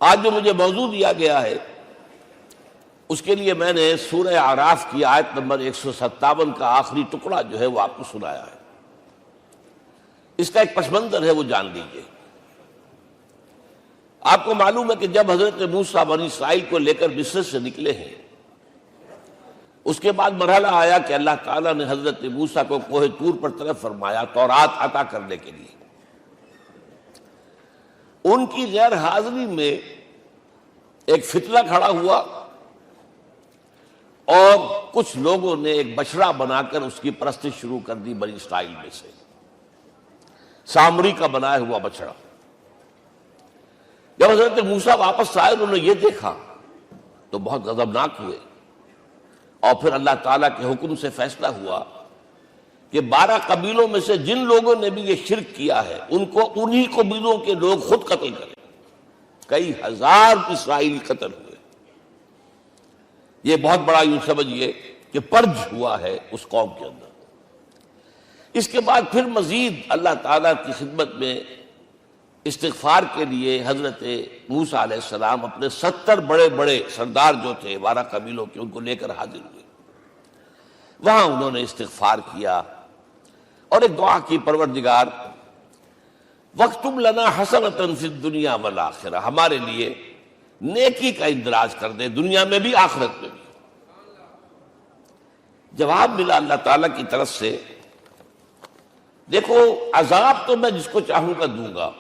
آج جو مجھے موضوع دیا گیا ہے اس کے لیے میں نے سورہ اعراف کی آیت نمبر 157 کا آخری ٹکڑا جو ہے وہ آپ کو سنایا ہے۔ اس کا ایک پس منظر ہے وہ جان لیجیے۔ آپ کو معلوم ہے کہ جب حضرت موسیٰ بنی اسرائیل کو لے کر مصر سے نکلے ہیں، اس کے بعد مرحلہ آیا کہ اللہ تعالیٰ نے حضرت موسیٰ کو کوہ طور پر طلب فرمایا تورات عطا کرنے کے لیے۔ ان کی غیر حاضری میں ایک فتنہ کھڑا ہوا اور کچھ لوگوں نے ایک بچڑا بنا کر اس کی پرستش شروع کر دی بنی اسرائیل میں سے، سامری کا بنایا ہوا بچڑا۔ جب حضرت موسیٰ واپس آئے انہوں نے یہ دیکھا تو بہت غضبناک ہوئے، اور پھر اللہ تعالیٰ کے حکم سے فیصلہ ہوا کہ 12 قبیلوں میں سے جن لوگوں نے بھی یہ شرک کیا ہے ان کو انہی قبیلوں کے لوگ خود قتل کریں۔ کئی ہزار اسرائیلی قتل ہوئے۔ یہ بہت بڑا یوں سمجھیے کہ پرج ہوا ہے اس قوم کے اندر۔ اس کے بعد پھر مزید اللہ تعالیٰ کی خدمت میں استغفار کے لیے حضرت موسیٰ علیہ السلام اپنے 70 بڑے بڑے سردار جو تھے 12 قبیلوں کے ان کو لے کر حاضر ہوئے۔ وہاں انہوں نے استغفار کیا اور ایک دعا کی، پروردگار وَاكْتُبْ لَنَا حَسَنَةً فِي الدُّنْيَا وَالْآخِرَةِ، ہمارے لیے نیکی کا اندراج کر دے، دنیا میں بھی آخرت میں بھی۔ جواب ملا اللہ تعالیٰ کی طرف سے، دیکھو عذاب تو میں جس کو چاہوں گا دوں گا،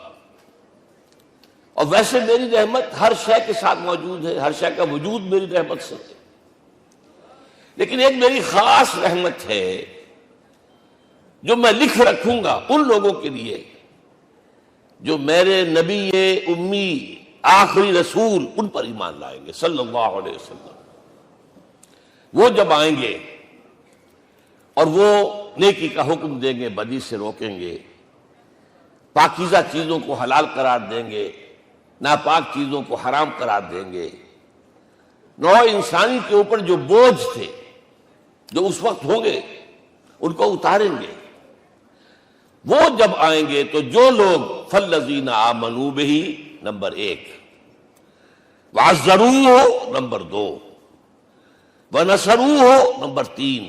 اور ویسے میری رحمت ہر شے کے ساتھ موجود ہے، ہر شے کا وجود میری رحمت سے ہے، لیکن ایک میری خاص رحمت ہے جو میں لکھ رکھوں گا ان لوگوں کے لیے جو میرے نبی امی آخری رسول ان پر ایمان لائیں گے صلی اللہ علیہ وسلم۔ وہ جب آئیں گے اور وہ نیکی کا حکم دیں گے، بدی سے روکیں گے، پاکیزہ چیزوں کو حلال قرار دیں گے، ناپاک چیزوں کو حرام قرار دیں گے، نوع انسانی کے اوپر جو بوجھ تھے جو اس وقت ہوں گے ان کو اتاریں گے۔ وہ جب آئیں گے تو جو لوگ فالذین آمنوا بہ نمبر 1، وعزروہ نمبر 2، ونصروہ نمبر 3،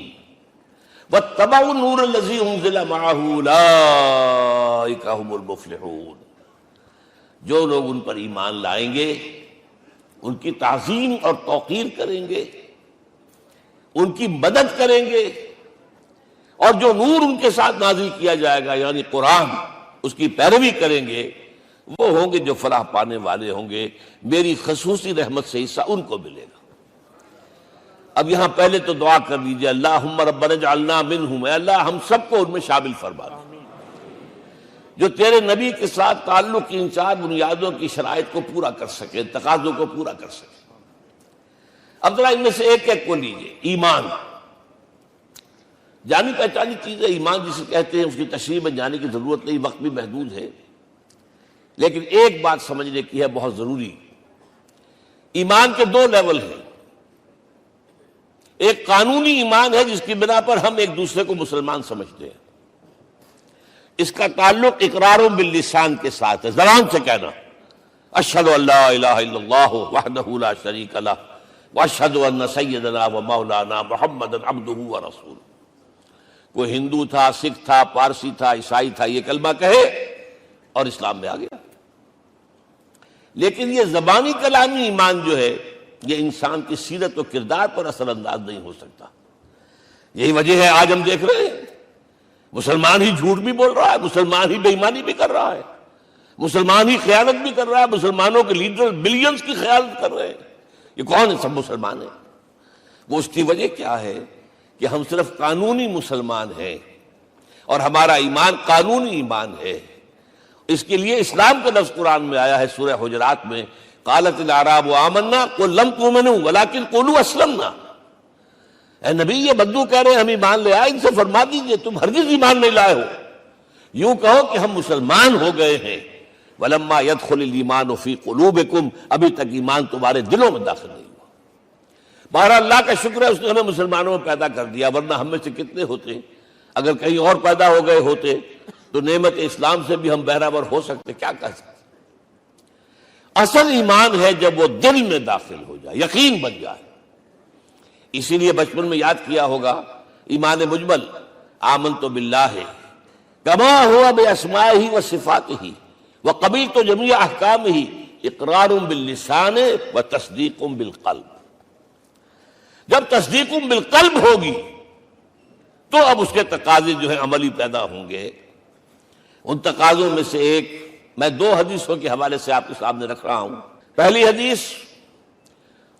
واتبعوا النور الذی انزل معہ اولئک ھم المفلحون، جو لوگ ان پر ایمان لائیں گے ان کی تعظیم اور توقیر کریں گے، ان کی مدد کریں گے، اور جو نور ان کے ساتھ نازل کیا جائے گا یعنی قرآن، اس کی پیروی کریں گے، وہ ہوں گے جو فلاح پانے والے ہوں گے، میری خصوصی رحمت سے حصہ ان کو ملے گا۔ اب یہاں پہلے تو دعا کر لیجئے، اللہم ربنا اجعلنا منہم، اے اللہ ہم سب کو ان میں شامل فرما دے جو تیرے نبی کے ساتھ تعلق کی ان 4 بنیادوں کی شرائط کو پورا کر سکے، تقاضوں کو پورا کر سکے۔ اب ذرا ان میں سے ایک ایک کو لیجئے۔ ایمان جانی پہچانی چیز ہے، ایمان جسے کہتے ہیں، اس کی تشریح میں جانے کی ضرورت نہیں، وقت بھی محدود ہے، لیکن ایک بات سمجھنے کی ہے بہت ضروری۔ ایمان کے 2 لیول ہیں، ایک قانونی ایمان ہے جس کی بنا پر ہم ایک دوسرے کو مسلمان سمجھتے ہیں، اس کا تعلق اقرار باللسان کے ساتھ ہے، زبان سے کہنا اشہد ان لا الہ الا اللہ وحدہ لا شریک لہ واشہد ان سیدنا و مولانا محمدا عبدہ ورسولہ۔ کوئی ہندو تھا، سکھ تھا، پارسی تھا، عیسائی تھا، یہ کلمہ کہے اور اسلام میں آ گیا۔ لیکن یہ زبانی کلامی ایمان جو ہے یہ انسان کی سیرت و کردار پر اثر انداز نہیں ہو سکتا۔ یہی وجہ ہے آج ہم دیکھ رہے ہیں مسلمان ہی جھوٹ بھی بول رہا ہے، مسلمان ہی بے ایمانی بھی کر رہا ہے، مسلمان ہی خیانت بھی کر رہا ہے، مسلمانوں کے لیڈر بلینز کی خیانت کر رہے ہیں۔ یہ کون ہے؟ سب مسلمان ہیں۔ وہ اس کی وجہ کیا ہے کہ ہم صرف قانونی مسلمان ہیں اور ہمارا ایمان قانونی ایمان ہے۔ اس کے لیے اسلام کا لفظ قرآن میں آیا ہے سورہ حجرات میں، قالت الاعراب آمنا قل لم تؤمنوا ولکن قولوا اسلمنا۔ اے نبی یہ بدو کہہ رہے ہیں ہم ایمان لے آئے، ان سے فرما دیجئے تم ہرگز ایمان نہیں لائے ہو، یوں کہو کہ ہم مسلمان ہو گئے ہیں۔ ولما يدخل الايمان في قلوبكم، ابھی تک ایمان تمہارے دلوں میں داخل نہیں ہوا۔ بہرحال اللہ کا شکر ہے اس نے ہمیں مسلمانوں میں پیدا کر دیا، ورنہ ہم میں سے کتنے ہوتے اگر کہیں اور پیدا ہو گئے ہوتے تو نعمت اسلام سے بھی ہم بہرہ ور ہو سکتے، کیا کہہ سکتے۔ اصل ایمان ہے جب وہ دل میں داخل ہو جائے، یقین بن جائے۔ اسی لیے بچپن میں یاد کیا ہوگا ایمان مجمل، آمنت باللہ کما ہوا باسمائہ و صفاتہ وقبلت جمیع احکامہ اقرار باللسان و تصدیق بالقلب۔ جب تصدیق بالقلب ہوگی تو اب اس کے تقاضے جو ہیں عملی پیدا ہوں گے۔ ان تقاضوں میں سے ایک میں 2 حدیثوں کے حوالے سے آپ کے سامنے رکھ رہا ہوں۔ پہلی حدیث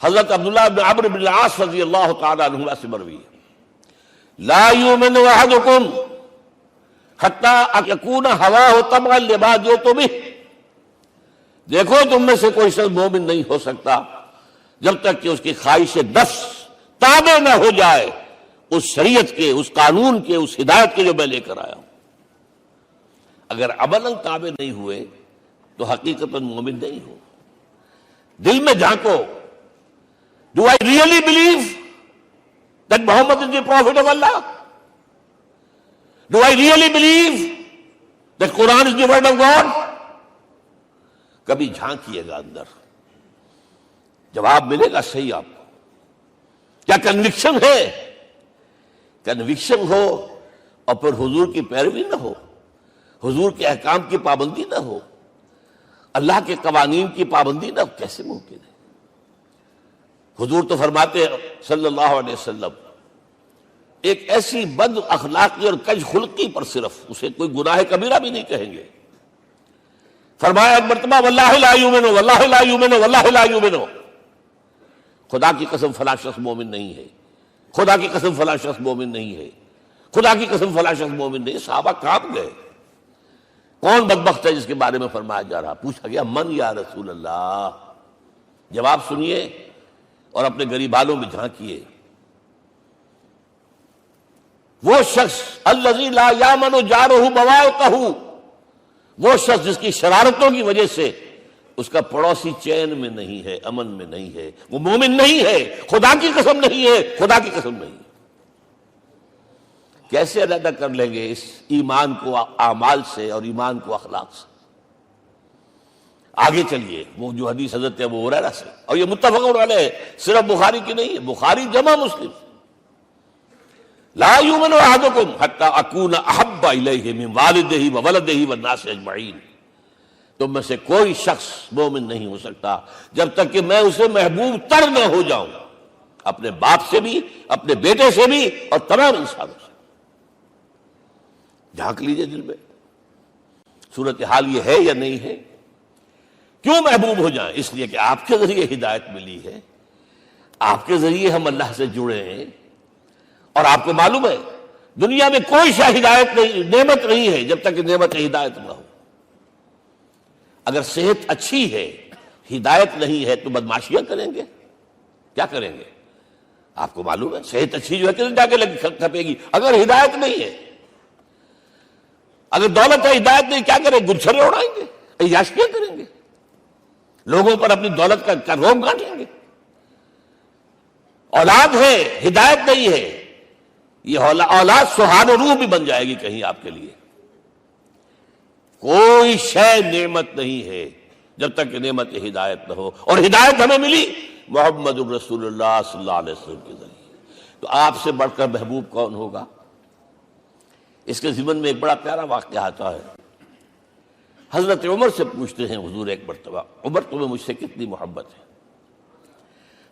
حضرت عبداللہ بن عمرو بن العاص رضی اللہ تعالی عنہما سے مروی ہے، لا یؤمن احدکم حتی یکون ہواہ طبعا لما جئت بہ۔ دیکھو تم میں سے کوئی شخص مومن نہیں ہو سکتا جب تک کہ اس کی خواہش نفس تابع نہ ہو جائے اس شریعت کے، اس قانون کے، اس ہدایت کے جو میں لے کر آیا ہوں۔ اگر عملاً تابع نہیں ہوئے تو حقیقتاً مومن نہیں ہو۔ دل میں جھانکو، Do I really believe that Muhammad is the Prophet of Allah? Do I really believe that Quran is the word of God? کبھی جھانکیے گا اندر، جواب ملے گا صحیح آپ کو۔ کیا کنوکشن ہے؟ کنوکشن ہو اور پھر حضور کی پیروی نہ ہو، حضور کے احکام کی پابندی نہ ہو، اللہ کے قوانین کی پابندی نہ ہو، کیسے ممکن ہے؟ حضور تو فرماتے ہیں صلی اللہ علیہ وسلم، ایک ایسی بد اخلاقی اور کج خلقی پر صرف اسے کوئی گناہ کبیرہ بھی نہیں کہیں گے۔ فرمایا ایک مرتبہ واللہ لا یؤمن، واللہ لا یؤمن، واللہ لا یؤمن، خدا کی قسم فلاں شخص مومن نہیں ہے، خدا کی قسم فلاں شخص مومن نہیں ہے، خدا کی قسم فلاں شخص مومن نہیں۔ صحابہ کانپ گئے، کون بدبخت ہے جس کے بارے میں فرمایا جا رہا؟ پوچھا گیا من یا رسول اللہ؟ جواب سنیے اور اپنے غریبانوں میں جھانکیے۔ وہ شخص الذی لا یامن جارہ بوائقہ، وہ شخص جس کی شرارتوں کی وجہ سے اس کا پڑوسی چین میں نہیں ہے، امن میں نہیں ہے، وہ مومن نہیں ہے، خدا کی قسم نہیں ہے، خدا کی قسم نہیں ہے۔ کیسے علیحدہ کر لیں گے اس ایمان کو اعمال سے اور ایمان کو اخلاق سے؟ آگے چلیے، وہ جو حدیث حضرت ابو ہریرہ سے، اور یہ متفق علیہ، صرف بخاری کی نہیں ہے، بخاری جمع مسلم، لا یؤمن احدکم حتی اکون احب الیہ من والدہ وولدہ والناس اجمعین۔ تم میں سے کوئی شخص مومن نہیں ہو سکتا جب تک کہ میں اسے محبوب تر نہ ہو جاؤں، اپنے باپ سے بھی، اپنے بیٹے سے بھی، اور تمام انسانوں سے۔ جھانک لیجئے دل میں، صورتحال یہ ہے یا نہیں ہے؟ کیوں محبوب ہو جائیں؟ اس لیے کہ آپ کے ذریعے ہدایت ملی ہے، آپ کے ذریعے ہم اللہ سے جڑے ہیں، اور آپ کو معلوم ہے دنیا میں کوئی شے ہدایت نہیں، نعمت نہیں ہے جب تک کہ نعمت ہدایت نہ ہو۔ اگر صحت اچھی ہے، ہدایت نہیں ہے، تو بدماشیاں کریں گے، کیا کریں گے؟ آپ کو معلوم ہے صحت اچھی جو ہے کہ جا کے کھپے گی، اگر ہدایت نہیں ہے۔ اگر دولت ہے، ہدایت نہیں، کیا کریں؟ گلچھرے اڑائیں گے، عیاشیاں کریں گے، لوگوں پر اپنی دولت کا روب گانٹیں گے۔ اولاد ہے، ہدایت نہیں ہے، یہ اولاد سہان و روح بھی بن جائے گی کہیں آپ کے لیے۔ کوئی شے نعمت نہیں ہے جب تک کہ نعمت ہدایت نہ ہو، اور ہدایت ہمیں ملی محمد الرسول اللہ صلی اللہ علیہ وسلم کے ذریعے۔ تو آپ سے بڑھ کر محبوب کون ہوگا؟ اس کے ضمن میں ایک بڑا پیارا واقعہ آتا ہے۔ حضرت عمر سے پوچھتے ہیں حضور ایک مرتبہ، عمر تمہیں مجھ سے کتنی محبت ہے؟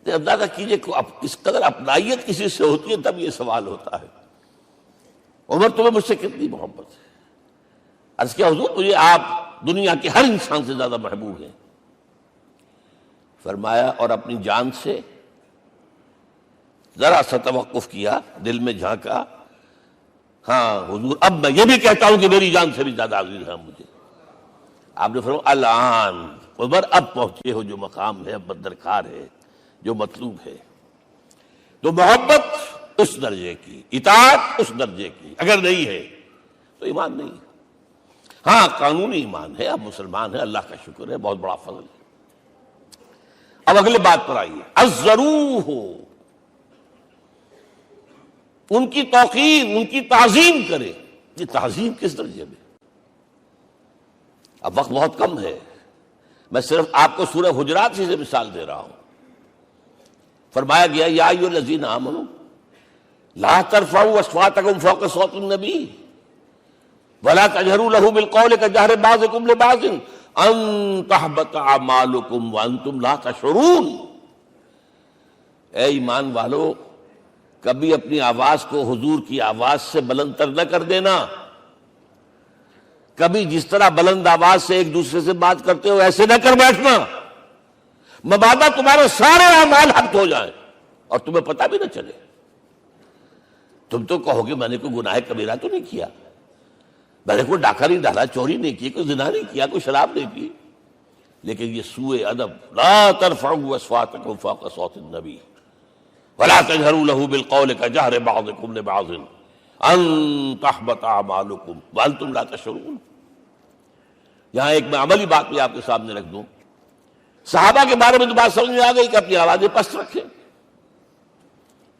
اندازہ کیجئے کہ اس قدر اپنائیت کسی سے ہوتی ہے تب یہ سوال ہوتا ہے، عمر تمہیں مجھ سے کتنی محبت ہے؟ عرض کیا حضور مجھے آپ دنیا کے ہر انسان سے زیادہ محبوب ہیں۔ فرمایا اور اپنی جان سے؟ ذرا سا توقف کیا، دل میں جھانکا، ہاں حضور اب میں یہ بھی کہتا ہوں کہ میری جان سے بھی زیادہ عزیز ہے مجھے۔ آپ نے فرمایا الآن عمر اب پہنچے ہو جو مقام ہے، اب درکار ہے، جو مطلوب ہے۔ تو محبت اس درجے کی، اطاعت اس درجے کی اگر نہیں ہے تو ایمان نہیں ہے۔ ہاں قانونی ایمان ہے، اب مسلمان ہے، اللہ کا شکر ہے، بہت بڑا فضل ہے۔ اب اگلے بات پر آئیے، الضروح، ان کی توقیر، ان کی تعظیم کرے۔ یہ تعظیم کس درجے میں؟ اب وقت بہت کم ہے، میں صرف آپ کو سورہ حجرات سے مثال دے رہا ہوں. فرمایا گیا یا ایھا الذین آمنوا لا ترفعوا اصواتکم فوق صوت النبی ولا تجہروا لہ بالقول کجہر بعضکم لبعض ان تحبط اعمالکم وانتم لا تشعرون. اے ایمان والو، کبھی اپنی آواز کو حضور کی آواز سے بلند تر نہ کر دینا. کبھی جس طرح بلند آواز سے ایک دوسرے سے بات کرتے ہو ایسے نہ کر بیٹھنا، مبادا تمہارے سارے اعمال حق ہو جائیں اور تمہیں پتہ بھی نہ چلے. تم تو کہو گے میں نے کوئی گناہ کبیرہ تو نہیں کیا، میں نے کوئی ڈاکہ نہیں ڈالا، چوری نہیں کی، کوئی زنا نہیں کیا، کوئی شراب نہیں پی، لیکن یہ سوء ادب لا ترفعوا اصواتکم فوق صوت النبی ولا تجہروا لہ بالقول کجہر بعضکم لبعض ان تحبط اعمالکم وانتم لا تشعرون. یہاں ایک میں عملی بات بھی آپ کے سامنے رکھ دوں. صحابہ کے بارے میں تو بات سمجھ میں آ گئی کہ اپنی آوازیں پست رکھیں.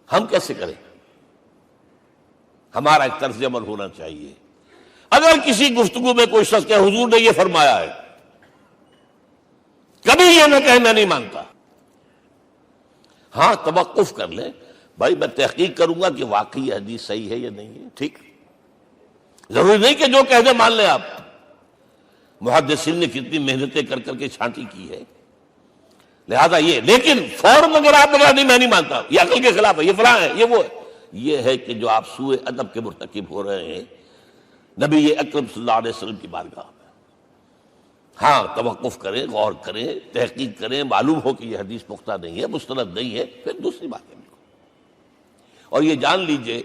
ہم کیسے کریں؟ ہمارا ایک طرز عمل ہونا چاہیے. اگر کسی گفتگو میں کوئی شخص کہ حضور نے یہ فرمایا ہے، کبھی یہ نہ کہے میں نہیں مانتا. ہاں توقف کر لیں، بھائی میں تحقیق کروں گا کہ واقعی یہ حدیث صحیح ہے یا نہیں ہے. ٹھیک، ضروری نہیں کہ جو کہہ دے مان لیں آپ. محدثین نے کتنی محنتیں کر کر کے چھانٹی کی ہے، لہذا یہ. لیکن فوراً اگر آپ بتا نہیں میں نہیں مانتا، یہ عقل کے خلاف ہے، یہ فلاں ہے، یہ وہ ہے، یہ ہے کہ جو آپ سوء ادب کے مرتکب ہو رہے ہیں نبی اکرم صلی اللہ علیہ وسلم کی بارگاہ میں. ہاں توقف کریں، غور کریں، تحقیق کریں، معلوم ہو کہ یہ حدیث پختہ نہیں ہے، مستند نہیں ہے، پھر دوسری بات ہے. اور یہ جان لیجئے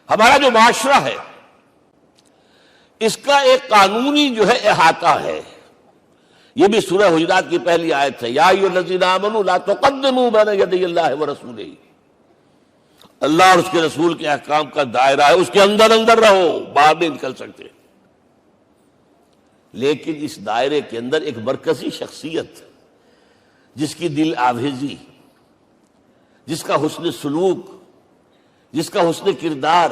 ہمارا جو معاشرہ ہے اس کا ایک قانونی جو ہے احاطہ ہے. یہ بھی سورہ حجرات کی پہلی آیت ہے، یا ایھا الذین آمنوا لا تقدموا بین یدی اللہ ورسولہ. اللہ اور اس کے رسول کے احکام کا دائرہ ہے، اس کے اندر اندر رہو، باہر نہیں نکل سکتے. لیکن اس دائرے کے اندر ایک مرکزی شخصیت جس کی دل آویزی، جس کا حسن سلوک، جس کا حسن کردار،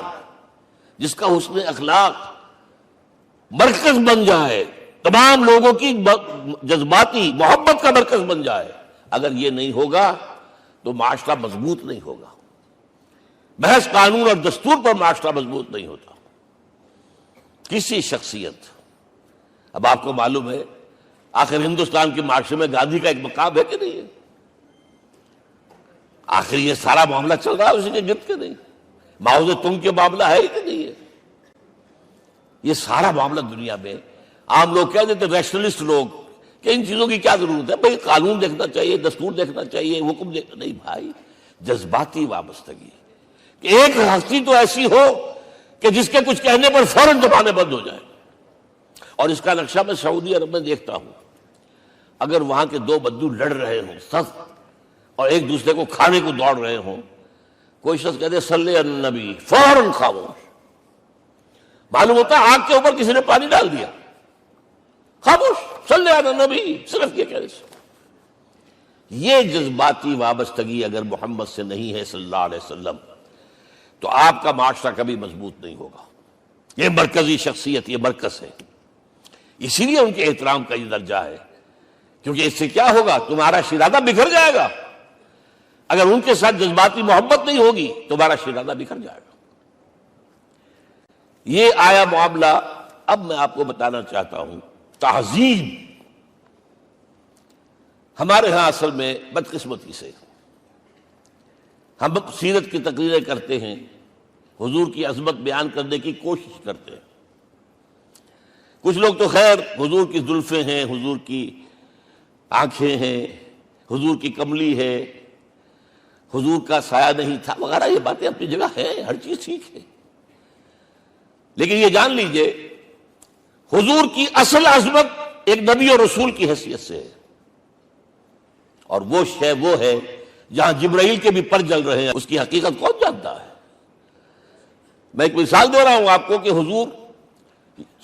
جس کا حسن اخلاق مرکز بن جائے، تمام لوگوں کی جذباتی محبت کا مرکز بن جائے، اگر یہ نہیں ہوگا تو معاشرہ مضبوط نہیں ہوگا. محض قانون اور دستور پر معاشرہ مضبوط نہیں ہوتا. کسی شخصیت، اب آپ کو معلوم ہے آخر ہندوستان کے معاشرے میں گاندھی کا ایک مقام ہے کہ نہیں ہے؟ آخر یہ سارا معاملہ چل رہا ہے اسی کے گرد کے نہیں؟ ماؤ زے تنگ کے معاملہ ہے کہ نہیں ہے؟ یہ سارا معاملہ دنیا میں عام لوگ کہہ دیتے، ریشنلسٹ لوگ، کہ ان چیزوں کی کیا ضرورت ہے؟ بھائی قانون دیکھنا چاہیے، دستور دیکھنا چاہیے، حکم دیکھنا. نہیں بھائی، جذباتی وابستگی کہ ایک ہستی تو ایسی ہو کہ جس کے کچھ کہنے پر فوراً زبانیں بند ہو جائیں. اور اس کا نقشہ میں سعودی عرب میں دیکھتا ہوں، اگر وہاں کے دو بدو لڑ رہے ہوں سخت اور ایک دوسرے کو کھانے کو دوڑ رہے ہوں، کوئی شخص کہتے صلی علی النبی، فوراً خاموش. معلوم ہوتا ہے آگ کے اوپر کسی نے پانی ڈال دیا، خاموش، صلی علی النبی، صرف یہ کہنے سے. یہ جذباتی وابستگی اگر محمد سے نہیں ہے صلی اللہ علیہ وسلم تو آپ کا معاشرہ کبھی مضبوط نہیں ہوگا. یہ مرکزی شخصیت، یہ مرکز ہے. اسی لیے ان کے احترام کا یہ درجہ ہے، کیونکہ اس سے کیا ہوگا؟ تمہارا شیرازہ بکھر جائے گا. اگر ان کے ساتھ جذباتی محبت نہیں ہوگی تمہارا شیرازہ بکھر جائے گا. یہ آیا معاملہ. اب میں آپ کو بتانا چاہتا ہوں تہذیب. ہمارے ہاں اصل میں بدقسمتی سے ہم سیرت کی تقریریں کرتے ہیں، حضور کی عظمت بیان کرنے کی کوشش کرتے ہیں. کچھ لوگ تو خیر حضور کی زلفیں ہیں، حضور کی آنکھیں ہیں، حضور کی کملی ہے، حضور کا سایہ نہیں تھا وغیرہ، یہ باتیں اپنی جگہ ہے، ہر چیز ٹھیک ہے. لیکن یہ جان لیجئے حضور کی اصل عظمت ایک نبی اور رسول کی حیثیت سے ہے، اور وہ شے وہ ہے جہاں جبرائیل کے بھی پر جل رہے ہیں. اس کی حقیقت کون جانتا ہے؟ میں ایک مثال دے رہا ہوں آپ کو کہ حضور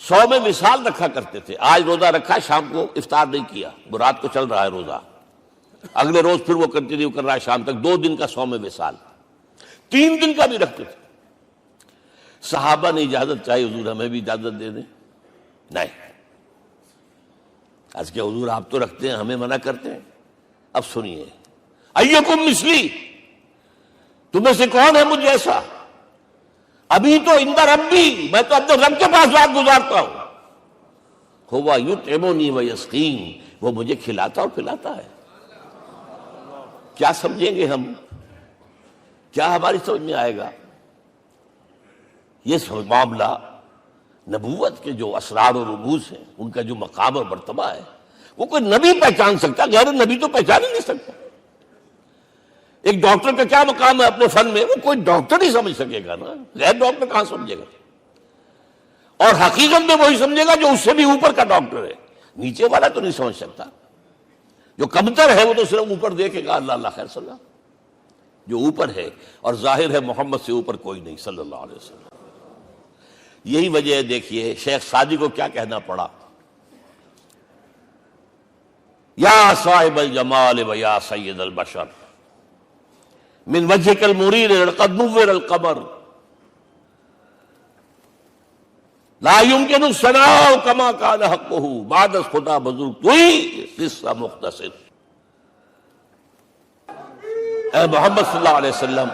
100 میں مثال رکھا کرتے تھے. آج روزہ رکھا، شام کو افطار نہیں کیا، وہ رات کو چل رہا ہے روزہ، اگلے روز پھر وہ کنٹینیو کر رہا ہے شام تک. 2 دن کا 100 میں مثال، 3 دن کا بھی رکھتے تھے. صحابہ نے اجازت چاہی، حضور ہمیں بھی اجازت دے دیں. نہیں، آج کے حضور آپ تو رکھتے ہیں، ہمیں منع کرتے ہیں۔ اب سنیے، ایکم مثلی، تمہیں سے کون ہے مجھ جیسا؟ ابھی تو اندر ربی، میں تو اپنے رب کے پاس رات گزارتا ہوں۔ ہوا یطعمنی ویسقین، وہ مجھے کھلاتا اور پلاتا ہے۔ کیا سمجھیں گے ہم؟ کیا ہماری سمجھ میں آئے گا؟ یہ معاملہ نبوت کے جو اسرار و رموز ہیں، ان کا جو مقام اور مرتبہ ہے، وہ کوئی نبی پہچان سکتا، غیر نبی تو پہچان ہی نہیں سکتا۔ ایک ڈاکٹر کا کیا مقام ہے اپنے فن میں، وہ کوئی ڈاکٹر ہی سمجھ سکے گا نا، غیر ڈاکٹر کہاں سمجھے گا؟ اور حقیقت میں وہی سمجھے گا جو اس سے بھی اوپر کا ڈاکٹر ہے، نیچے والا تو نہیں سمجھ سکتا۔ جو کمتر ہے وہ تو صرف اوپر دیکھے گا، اللہ اللہ خیر صلی اللہ۔ جو اوپر ہے اور ظاہر ہے محمد سے اوپر کوئی نہیں صلی اللہ علیہ وسلم۔ یہی وجہ ہے، دیکھیے شیخ سعدی کو کیا کہنا پڑا، یا صاحب الجمال و یا سید البشر من وجهك المرير قد نور القمر لا يمكن الثناء كما كان حقه بعد از خدا بزرگ توئی قصہ مختصر۔ اے محمد صلی اللہ علیہ وسلم،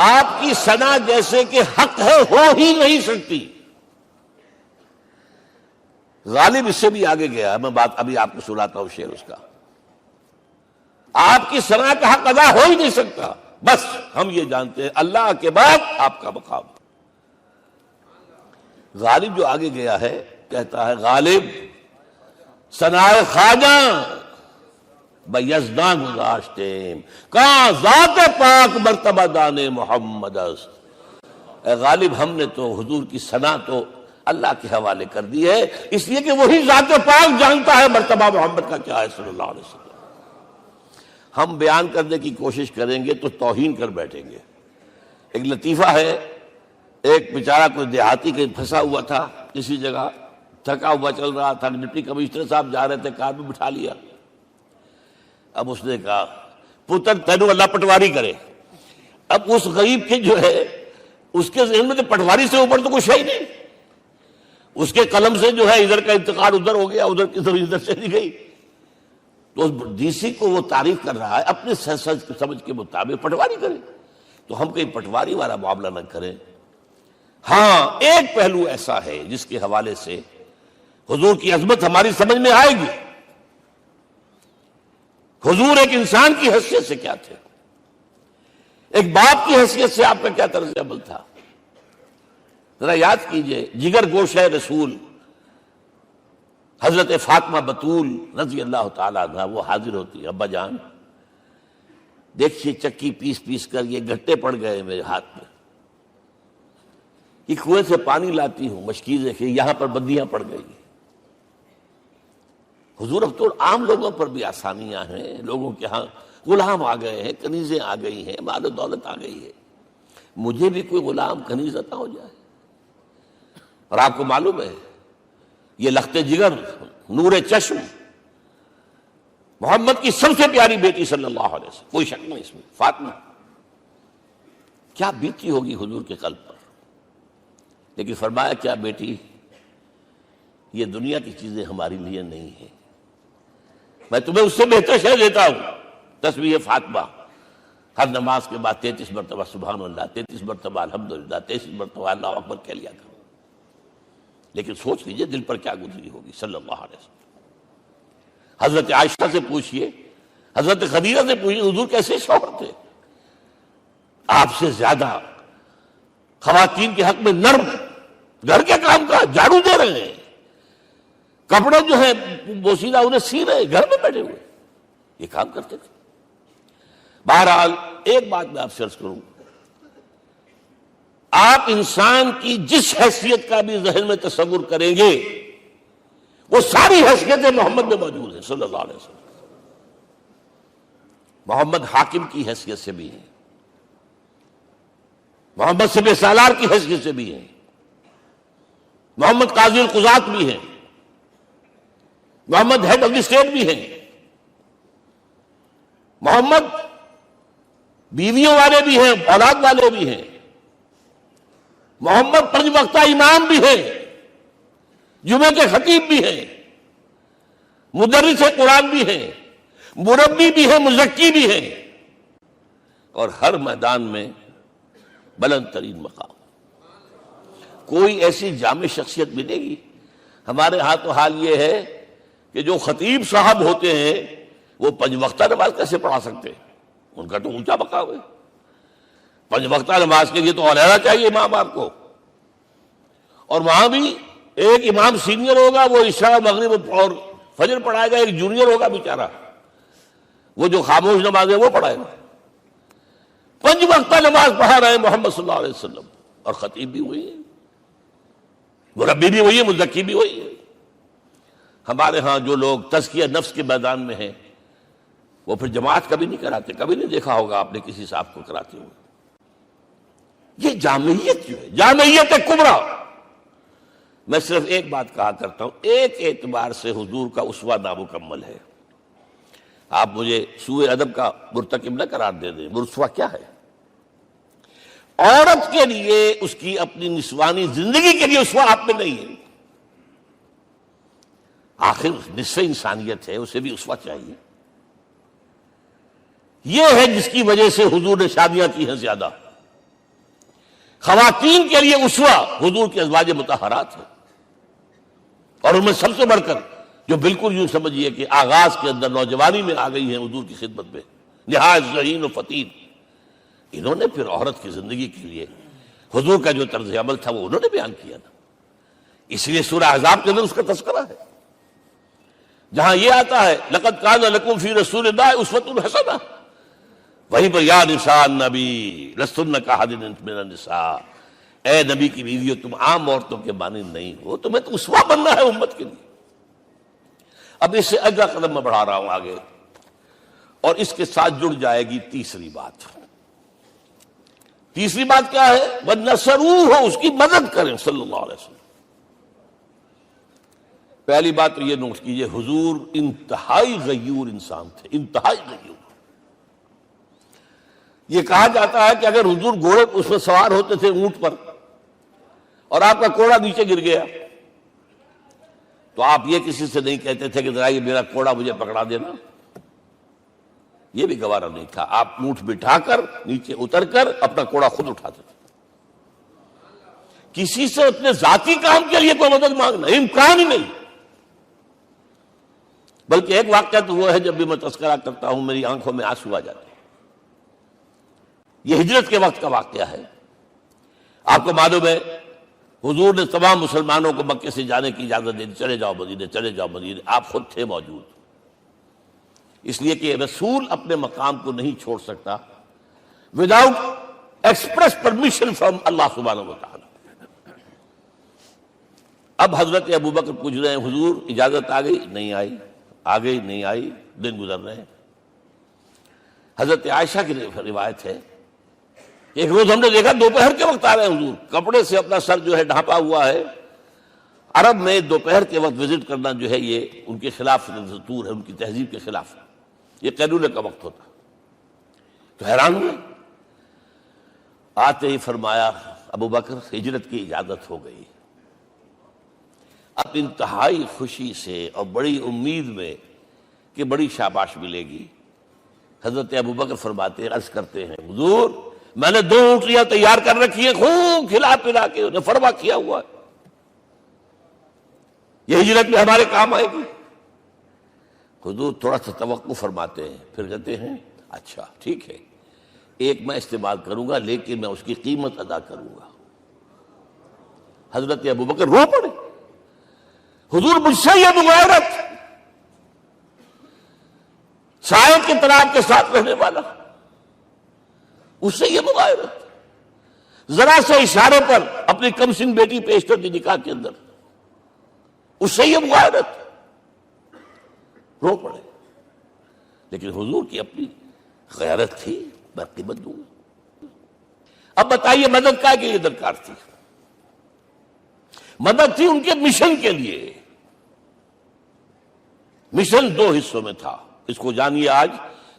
آپ کی ثنا جیسے کہ حق ہے ہو ہی نہیں سکتی۔ غالب اس سے بھی آگے گیا، میں بات ابھی آپ کو سناتا ہوں شعر اس کا۔ آپ کی ثنا کا حق ادا ہو ہی نہیں سکتا، بس ہم یہ جانتے ہیں اللہ کے بعد آپ کا مقام۔ غالب جو آگے گیا ہے کہتا ہے، غالب ثنائے خواجہ بیزداں گزاشتے کہاں ذات پاک مرتبہ دان محمد است۔ اے غالب، ہم نے تو حضور کی ثنا تو اللہ کے حوالے کر دی ہے، اس لیے کہ وہی ذات پاک جانتا ہے مرتبہ محمد کا کیا ہے صلی اللہ علیہ وسلم۔ ہم بیان کرنے کی کوشش کریں گے تو توہین کر بیٹھیں گے۔ ایک لطیفہ ہے، ایک بیچارہ کوئی دیہاتی کہیں پھنسا ہوا تھا کسی جگہ، تھکا ہوا چل رہا تھا، ڈپٹی کمشنر صاحب جا رہے تھے، کار میں بٹھا لیا۔ اب اس نے کہا، پتر تینوں اللہ پٹواری کرے۔ اب اس غریب کے جو ہے اس کے ذہن میں تو پٹواری سے اوپر تو کچھ ہے ہی نہیں، اس کے قلم سے جو ہے ادھر کا انتقال ادھر ہو گیا، ادھر کی طرف ادھر چلی گئی۔ تو ڈی سی کو وہ تعریف کر رہا ہے، اپنے سمجھ کے مطابق پٹواری کرے، تو ہم کہیں پٹواری والا معاملہ نہ کریں۔ ہاں، ایک پہلو ایسا ہے جس کے حوالے سے حضور کی عظمت ہماری سمجھ میں آئے گی۔ حضور ایک انسان کی حیثیت سے کیا تھے، ایک باپ کی حیثیت سے آپ کا کیا طرز عمل تھا۔ ذرا یاد کیجئے، جگر گوشہ رسول حضرت فاطمہ بطول رضی اللہ تعالیٰ عنہ وہ حاضر ہوتی ہے، ابا جان دیکھیے چکی پیس پیس کر یہ گھٹے پڑ گئے میرے ہاتھ میں، یہ کنویں سے پانی لاتی ہوں، مشکیزیں کہ یہاں پر بندیاں پڑ گئی۔ حضور اب تو عام لوگوں پر بھی آسانیاں ہیں، لوگوں کے ہاں غلام آ گئے ہیں، کنیزیں آ گئی ہیں، مال و دولت آ گئی ہے، مجھے بھی کوئی غلام کنیز عطا ہو جائے۔ اور آپ کو معلوم ہے یہ لخت جگر نور چشم محمد کی سب سے پیاری بیٹی صلی اللہ علیہ وسلم، کوئی شک نہیں اس میں، فاطمہ، کیا بیتی ہوگی حضور کے قلب پر۔ لیکن فرمایا، کیا بیٹی، یہ دنیا کی چیزیں ہمارے لیے نہیں ہیں، میں تمہیں اس سے بہتر شے دیتا ہوں۔ تسبیح فاطمہ ہر نماز کے بعد 33 مرتبہ سبحان اللہ، 33 مرتبہ الحمدللہ، 33 مرتبہ اللہ اکبر کہہ لیا کرو۔ لیکن سوچ لیجئے دل پر کیا گزری ہوگی صلی اللہ علیہ وسلم۔ حضرت عائشہ سے پوچھئے، حضرت خدیجہ سے پوچھئے، حضور کیسے شوہر تھے؟ آپ سے زیادہ خواتین کے حق میں نرم، گھر کے کام کا جھاڑو دے رہے ہیں، کپڑے جو ہے بوسیدہ انہیں سی رہے، گھر میں بیٹھے ہوئے یہ کام کرتے تھے۔ بہرحال ایک بات میں آپ سے عرض کروں، آپ انسان کی جس حیثیت کا بھی ذہن میں تصور کریں گے وہ ساری حیثیتیں محمد میں موجود ہیں صلی اللہ علیہ وسلم۔ محمد حاکم کی حیثیت سے بھی ہیں، محمد سب سالار کی حیثیت سے بھی ہیں، محمد قاضی القضات بھی ہیں، محمد ہیڈ آف دی اسٹیٹ بھی ہیں، محمد بیویوں والے بھی ہیں، اولاد والے بھی ہیں، محمد 5 وقتہ امام بھی ہیں، جمعے کے خطیب بھی ہیں، مدرس قرآن بھی ہیں، مربی بھی ہیں، مزکی بھی ہیں، اور ہر میدان میں بلند ترین مقام۔ کوئی ایسی جامع شخصیت ملے گی؟ ہمارے ہاں تو حال یہ ہے کہ جو خطیب صاحب ہوتے ہیں وہ 5 وقتہ نماز کیسے پڑھا سکتے ہیں؟ ان کا تو اونچا مقام ہے۔ 5 وقتہ نماز کے لیے تو علیحدہ چاہیے امام آپ کو، اور وہاں بھی ایک امام سینئر ہوگا، وہ عشاء مغرب اور فجر پڑھائے گا، ایک جونیئر ہوگا بیچارہ، وہ جو خاموش نماز ہے وہ پڑھائے گا۔ 5 وقتہ نماز پڑھا رہے ہیں محمد صلی اللہ علیہ وسلم، اور خطیب بھی وہی ہے، مربی بھی وہی ہے، مزکی بھی وہی ہے۔ ہمارے ہاں جو لوگ تزکیہ نفس کے میدان میں ہیں وہ پھر جماعت کبھی نہیں کراتے، کبھی نہیں دیکھا ہوگا آپ نے کسی صاحب کو کراتے ہوئے۔ یہ جامعیت جو ہے، جامعیت کبریٰ۔ میں صرف ایک بات کہا کرتا ہوں، ایک اعتبار سے حضور کا اسوہ نامکمل ہے۔ آپ مجھے سوء ادب کا مرتکب نہ قرار دے دیں، اسوہ کیا ہے؟ عورت کے لیے اس کی اپنی نسوانی زندگی کے لیے اسوہ آپ میں نہیں ہے۔ آخر نصف انسانیت ہے، اسے بھی اسوہ چاہیے۔ یہ ہے جس کی وجہ سے حضور نے شادیاں کی ہیں زیادہ۔ خواتین کے لیے اسوہ حضور کے ازواج مطہرات ہیں، اور ان میں سب سے بڑھ کر جو بالکل یوں سمجھیے کہ آغاز کے اندر نوجوانی میں آ گئی ہیں حضور کی خدمت میں، نہایت ذہین و فتین، انہوں نے پھر عورت کی زندگی کے لیے حضور کا جو طرز عمل تھا وہ انہوں نے بیان کیا نا۔ اس لیے سورہ احزاب کے اندر اس کا تذکرہ ہے، جہاں یہ آتا ہے لقد کان لکم فی رسول اللہ اسوۃ حسنہ، وہیں پر یا نساء النبی لستن کاحد من النساء، اے نبی کی بیویوں تم عام عورتوں کے مانند نہیں ہو، تمہیں تو اسوہ بننا ہے امت کے لیے۔ اب اس سے اگلا قدم میں بڑھا رہا ہوں آگے، اور اس کے ساتھ جڑ جائے گی تیسری بات۔ تیسری بات کیا ہے؟ وَنَصَرُوهُ، اس کی مدد کریں صلی اللہ علیہ وسلم۔ پہلی بات تو یہ نوٹ کیجئے، حضور انتہائی غیور انسان تھے، انتہائی غیور۔ یہ کہا جاتا ہے کہ اگر حضور گھوڑے اس میں سوار ہوتے تھے اونٹ پر، اور آپ کا کوڑا نیچے گر گیا تو آپ یہ کسی سے نہیں کہتے تھے کہ ذرا یہ میرا کوڑا مجھے پکڑا دینا، یہ بھی گوارا نہیں تھا۔ آپ اونٹ بٹھا کر نیچے اتر کر اپنا کوڑا خود اٹھاتے تھے۔ کسی سے اپنے ذاتی کام کے لیے کوئی مدد مانگنا امکان ہی نہیں۔ بلکہ ایک واقعہ تو وہ ہے جب بھی میں تذکرہ کرتا ہوں میری آنکھوں میں آنسو آ جاتے ہیں۔ یہ ہجرت کے وقت کا واقعہ ہے۔ آپ کو معلوم ہے حضور نے تمام مسلمانوں کو مکے سے جانے کی اجازت دے دی، چلے جاؤ مدینے، چلے جاؤ مدینے، آپ خود تھے موجود، اس لیے کہ رسول اپنے مقام کو نہیں چھوڑ سکتا وداؤٹ ایکسپریس پرمیشن فرام اللہ سبحانہ و تعالی۔ اب حضرت ابوبکر پوچھ رہے ہیں حضور اجازت آ گئی؟ نہیں آئی، آ گئی نہیں آئی، دن گزر رہے ہیں۔ حضرت عائشہ کی روایت ہے ایک روز ہم نے دیکھا دوپہر کے وقت آ رہے ہیں حضور، کپڑے سے اپنا سر جو ہے ڈھانپا ہوا ہے۔ عرب میں دوپہر کے وقت وزٹ کرنا جو ہے یہ ان کے خلاف دستور ہے، ان کی تہذیب کے خلاف، یہ قیلولے کا وقت ہوتا۔ تو حیران ہوئے، آتے ہی فرمایا ابوبکر ہجرت کی اجازت ہو گئی۔ اب انتہائی خوشی سے اور بڑی امید میں کہ بڑی شاباش ملے گی، حضرت ابوبکر فرماتے ہیں، عرض کرتے ہیں حضور میں نے 2 اونٹیاں تیار کر رکھی ہیں، خوب کھلا پلا کے انہیں فرما کیا ہوا ہے، یہ ہجرت میں ہمارے کام آئے گی۔ حضور تھوڑا سا توقع فرماتے ہیں، پھر کہتے ہیں اچھا ٹھیک ہے، ایک میں استعمال کروں گا لیکن میں اس کی قیمت ادا کروں گا۔ حضرت ابوبکر رو پڑے، حضور مجھ سے یہ مغایرت، سائے کے تناب کے ساتھ رہنے والا، اس سے یہ مغایرت، ذرا سے اشارے پر اپنی کم سن بیٹی پیش کر دی نکاح کے اندر، اس سے یہ مغایرت، رو پڑے۔ لیکن حضور کی اپنی غیرت تھی، میں قیمت دوں گا۔ اب بتائیے مدد کا کے لیے درکار تھی؟ مدد تھی ان کے مشن کے لیے۔ مشن 2 حصوں میں تھا، اس کو جانیے، آج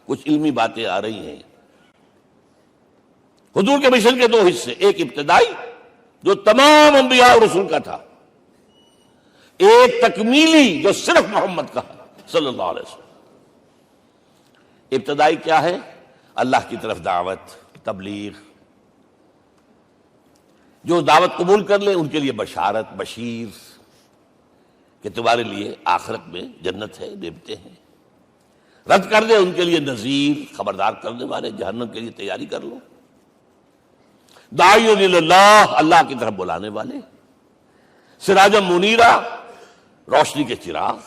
کچھ علمی باتیں آ رہی ہیں۔ حضور کے مشن کے 2 حصے، ایک ابتدائی جو تمام انبیاء اور رسول کا تھا، ایک تکمیلی جو صرف محمد کا صلی اللہ علیہ وسلم۔ ابتدائی کیا ہے؟ اللہ کی طرف دعوت، تبلیغ۔ جو دعوت قبول کر لیں ان کے لیے بشارت، بشیر کہ تمہارے لیے آخرت میں جنت ہے، نعمتیں ہیں۔ رد کر دیں ان کے لیے نذیر، خبردار کرنے والے، جہنم کے لیے تیاری کر لو۔ داعی اللہ، اللہ کی طرف بلانے والے، سراجا منیرا، روشنی کے چراغ۔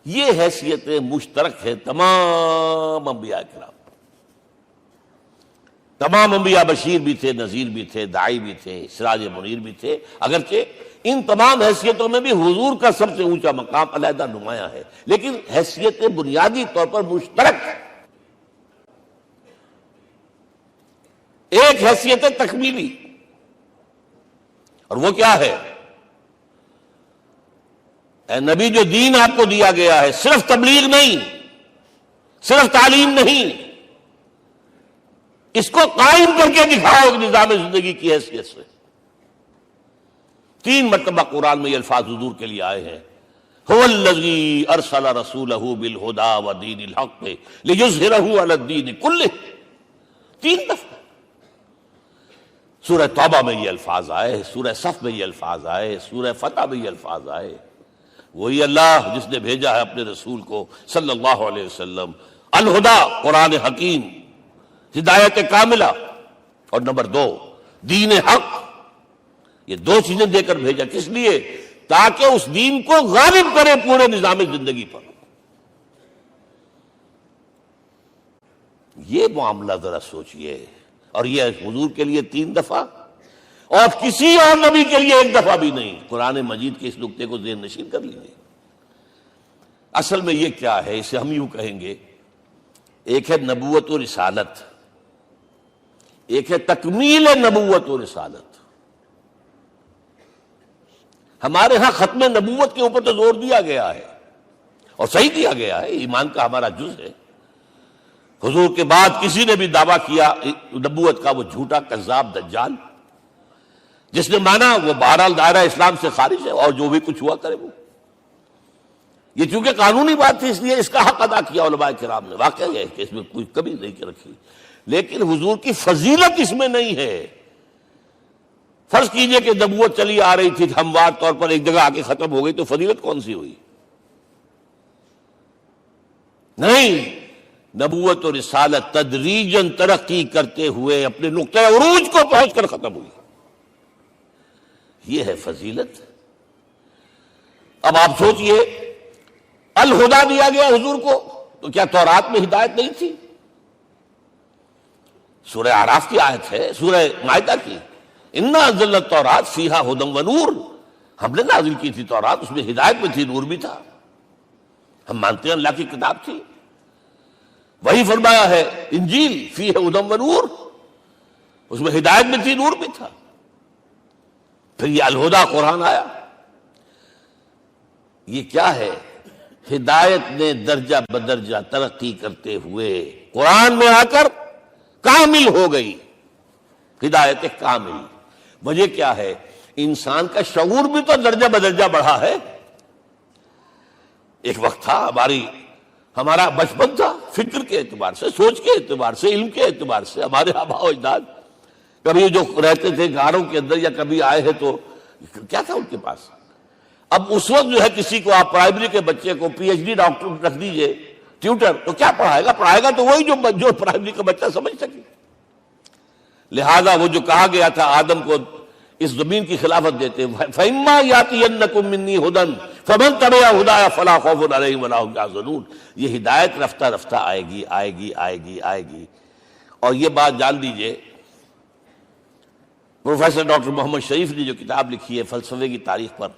یہ حیثیتیں مشترک ہے تمام انبیاء کرام۔ تمام انبیاء بشیر بھی تھے، نذیر بھی تھے، داعی بھی تھے، سراج منیر بھی تھے، اگرچہ ان تمام حیثیتوں میں بھی حضور کا سب سے اونچا مقام علیحدہ نمایاں ہے، لیکن حیثیتیں بنیادی طور پر مشترک۔ ایک حیثیت تکمیلی، اور وہ کیا ہے؟ اے نبی، جو دین آپ کو دیا گیا ہے صرف تبلیغ نہیں، صرف تعلیم نہیں، اس کو قائم کر کے دکھاؤ ایک نظام زندگی کی حیثیت سے۔ 3 مرتبہ قرآن میں یہ الفاظ حضور کے لیے آئے ہیں، هو الذی ارسل رسولہ بالہدی ودین الحق لیظہرہ علی الدین کلہ۔ 3 دفعہ سورہ توبہ میں یہ الفاظ آئے، سورہ صف میں یہ الفاظ آئے، سورہ فتح میں یہ الفاظ آئے۔ وہی اللہ جس نے بھیجا ہے اپنے رسول کو صلی اللہ علیہ وسلم، الہدا، قرآن حکیم، ہدایت کاملہ، اور نمبر 2 دین حق۔ یہ 2 چیزیں دے کر بھیجا، کس لیے؟ تاکہ اس دین کو غالب کرے پورے نظام زندگی پر۔ یہ معاملہ ذرا سوچئے، اور یہ حضور کے لیے 3 دفعہ، اور کسی اور نبی کے لیے 1 دفعہ بھی نہیں۔ قرآن مجید کے اس نقطے کو ذہن نشین کر لیجیے۔ اصل میں یہ کیا ہے؟ اسے ہم یوں کہیں گے، ایک ہے نبوت و رسالت، ایک ہے تکمیل نبوت و رسالت۔ ہمارے ہاں ختم نبوت کے اوپر تو زور دیا گیا ہے، اور صحیح دیا گیا ہے، ایمان کا ہمارا جز ہے۔ حضور کے بعد کسی نے بھی دعویٰ کیا نبوت کا، وہ جھوٹا، کذاب، دجال۔ جس نے مانا وہ بہرحال دائرہ اسلام سے خارج ہے، اور جو بھی کچھ ہوا کرے وہ۔ یہ چونکہ قانونی بات تھی، اس لیے اس کا حق ادا کیا علماء کرام نے۔ واقعہ یہ ہے کہ اس میں کوئی کمی نہیں رکھی، لیکن حضور کی فضیلت اس میں نہیں ہے۔ فرض کیجئے کہ نبوت چلی آ رہی تھی ہموار طور پر، ایک جگہ آ کے ختم ہو گئی، تو فضیلت کون سی ہوئی؟ نہیں، نبوت و رسالت تدریجاً ترقی کرتے ہوئے اپنے نقطۂ عروج کو پہنچ کر ختم ہوئی۔ یہ ہے فضیلت۔ اب آپ سوچئے، الہدا دیا گیا حضور کو، تو کیا تورات میں ہدایت نہیں تھی؟ سورہ اعراف کی آیت ہے، سورہ مائدہ کی، انا انزلنا التوراۃ فیہا ھدی ونور۔ ہم نے نازل کی تھی تورات، اس میں ہدایت بھی تھی، نور بھی تھا۔ ہم مانتے ہیں اللہ کی کتاب تھی۔ وہی فرمایا ہے انجیل فیہ ھدی ونور، اس میں ہدایت بھی تھی، نور بھی تھا۔ پھر یہ الہدا قرآن آیا۔ یہ کیا ہے؟ ہدایت نے درجہ بدرجہ ترقی کرتے ہوئے قرآن میں آ کر کامل ہو گئی، ہدایت کامل۔ وجہ کیا ہے؟ انسان کا شعور بھی تو درجہ بدرجہ بڑھا ہے۔ ایک وقت تھا ہمارا بچپن تھا، فکر کے اعتبار سے، سوچ کے اعتبار سے، علم کے اعتبار سے، ہمارے آباء و اجداد کبھی جو رہتے تھے غاروں کے اندر یا کبھی آئے ہیں، تو کیا تھا ان کے پاس؟ اب اس وقت جو ہے کسی کو آپ پرائمری کے بچے کو پی ایچ ڈی ڈاکٹر رکھ دیجئے ٹیوٹر، تو کیا پڑھائے گا تو وہی جو پرائمری کا بچہ سمجھ سکے۔ لہذا وہ جو کہا گیا تھا آدم کو اس زمین کی خلافت دیتے، فَإِمَّا يَأْتِيَنَّكُم مِّنِّي هُدًى فَمَن تَبِعَ هُدَايَ فَلَا خَوْفٌ عَلَيْهِمْ وَلَا هُمْ يَحْزَنُونَ۔ یہ ہدایت رفتہ رفتہ آئے گی، آئے گی، آئے گی، آئے گی۔ اور یہ بات جان لیجئے، پروفیسر ڈاکٹر محمد شریف نے جو کتاب لکھی ہے فلسفے کی تاریخ پر،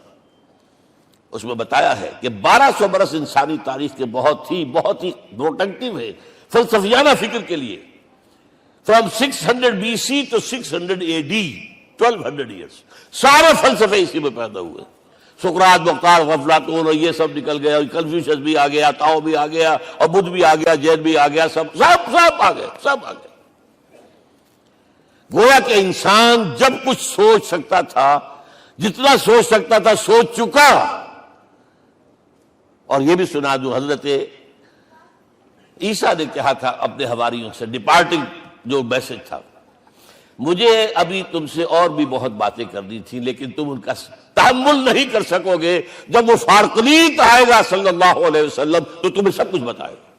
اس میں بتایا ہے کہ 1200 برس انسانی تاریخ کے بہت ہی پروڈکٹیو ہے فلسفیانہ فکر کے لیے۔ From 600 BC to 600 AD 1200 years, سارے فلسفے اسی میں پیدا ہوئے۔ سقراط، مختار، افلاطون اور یہ سب نکل گیا، کنفیوشس بھی آ گیا، تاؤ بھی آ گیا، اور بدھ بھی آ گیا، جین بھی آ گیا، سب آ گئے، سب آ گئے۔ گویا کہ انسان جب کچھ سوچ سکتا تھا، جتنا سوچ سکتا تھا سوچ چکا، اور یہ بھی سنا دوں، حضرت عیسیٰ نے کہا تھا اپنے حواریوں سے، ڈپارٹنگ جو میسج تھا، مجھے ابھی تم سے اور بھی بہت باتیں کرنی تھی لیکن تم ان کا تحمل نہیں کر سکو گے، جب وہ فارقلیت آئے گا صلی اللہ علیہ وسلم تو تمہیں سب کچھ بتائے گا۔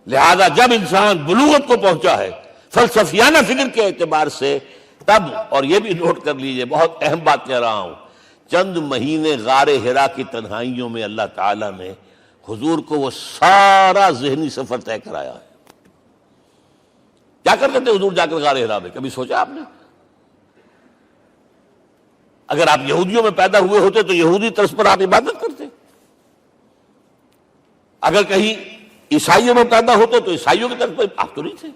لہذا جب انسان بلوغت کو پہنچا ہے فلسفیانہ فکر کے اعتبار سے، تب، اور یہ بھی نوٹ کر لیجئے، بہت اہم بات کہہ رہا ہوں، چند مہینے غار حرا کی تنہائیوں میں اللہ تعالیٰ نے حضور کو وہ سارا ذہنی سفر طے کرایا ہے۔ کیا کرتے تھے حضور جا کر غار حرا میں؟ کبھی سوچا آپ نے؟ اگر آپ یہودیوں میں پیدا ہوئے ہوتے تو یہودی طرز پر آپ عبادت کرتے، اگر کہیں عیسائیوں میں پیدا ہوتے تو عیسائیوں کی طرف پر آپ تو نہیں تھے،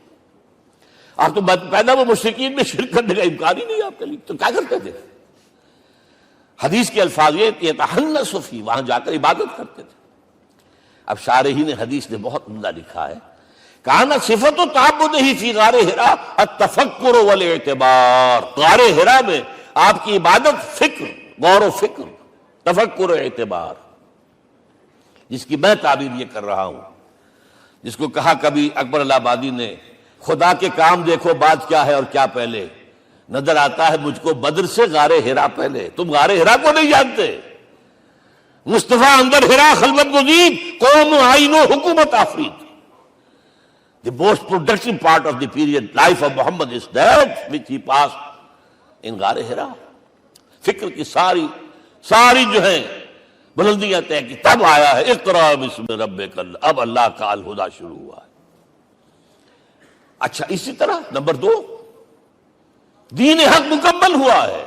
آپ تو پیدا وہ مشرکین میں شرک کرنے کا امکان ہی نہیں آپ کے لیے، تو کیا کرتے تھے؟ حدیث کے الفاظ یہ یتحنث فی، وہاں جا کر عبادت کرتے تھے۔ اب شارحین حدیث نے بہت عمدہ لکھا ہے، کانا صفت تعبدہ فی غار حرا التفکر والاعتبار، غار حرا میں آپ کی عبادت فکر، غور و فکر، تفکر و اعتبار، جس کی میں تعبیر یہ کر رہا ہوں، جس کو کہا کبھی اکبر الہ آبادی نے، خدا کے کام دیکھو بعد کیا ہے اور کیا پہلے، نظر آتا ہے مجھ کو بدر سے غار حرا پہلے۔ تم غار حرا کو نہیں جانتے، مصطفیٰ اندر حرا خلوت گزید، قوم آئین و حکومت آفرید۔ The most productive part of the period life of Muhammad is that which he passed in غار حرا۔ فکر کی ساری جو ہیں بلندیاں طے کی، تب آیا ہے اقرأ باسم ربک، اب اللہ کا الہدیٰ شروع ہوا ہے۔ اچھا، اسی طرح نمبر 2، دین حق مکمل ہوا ہے،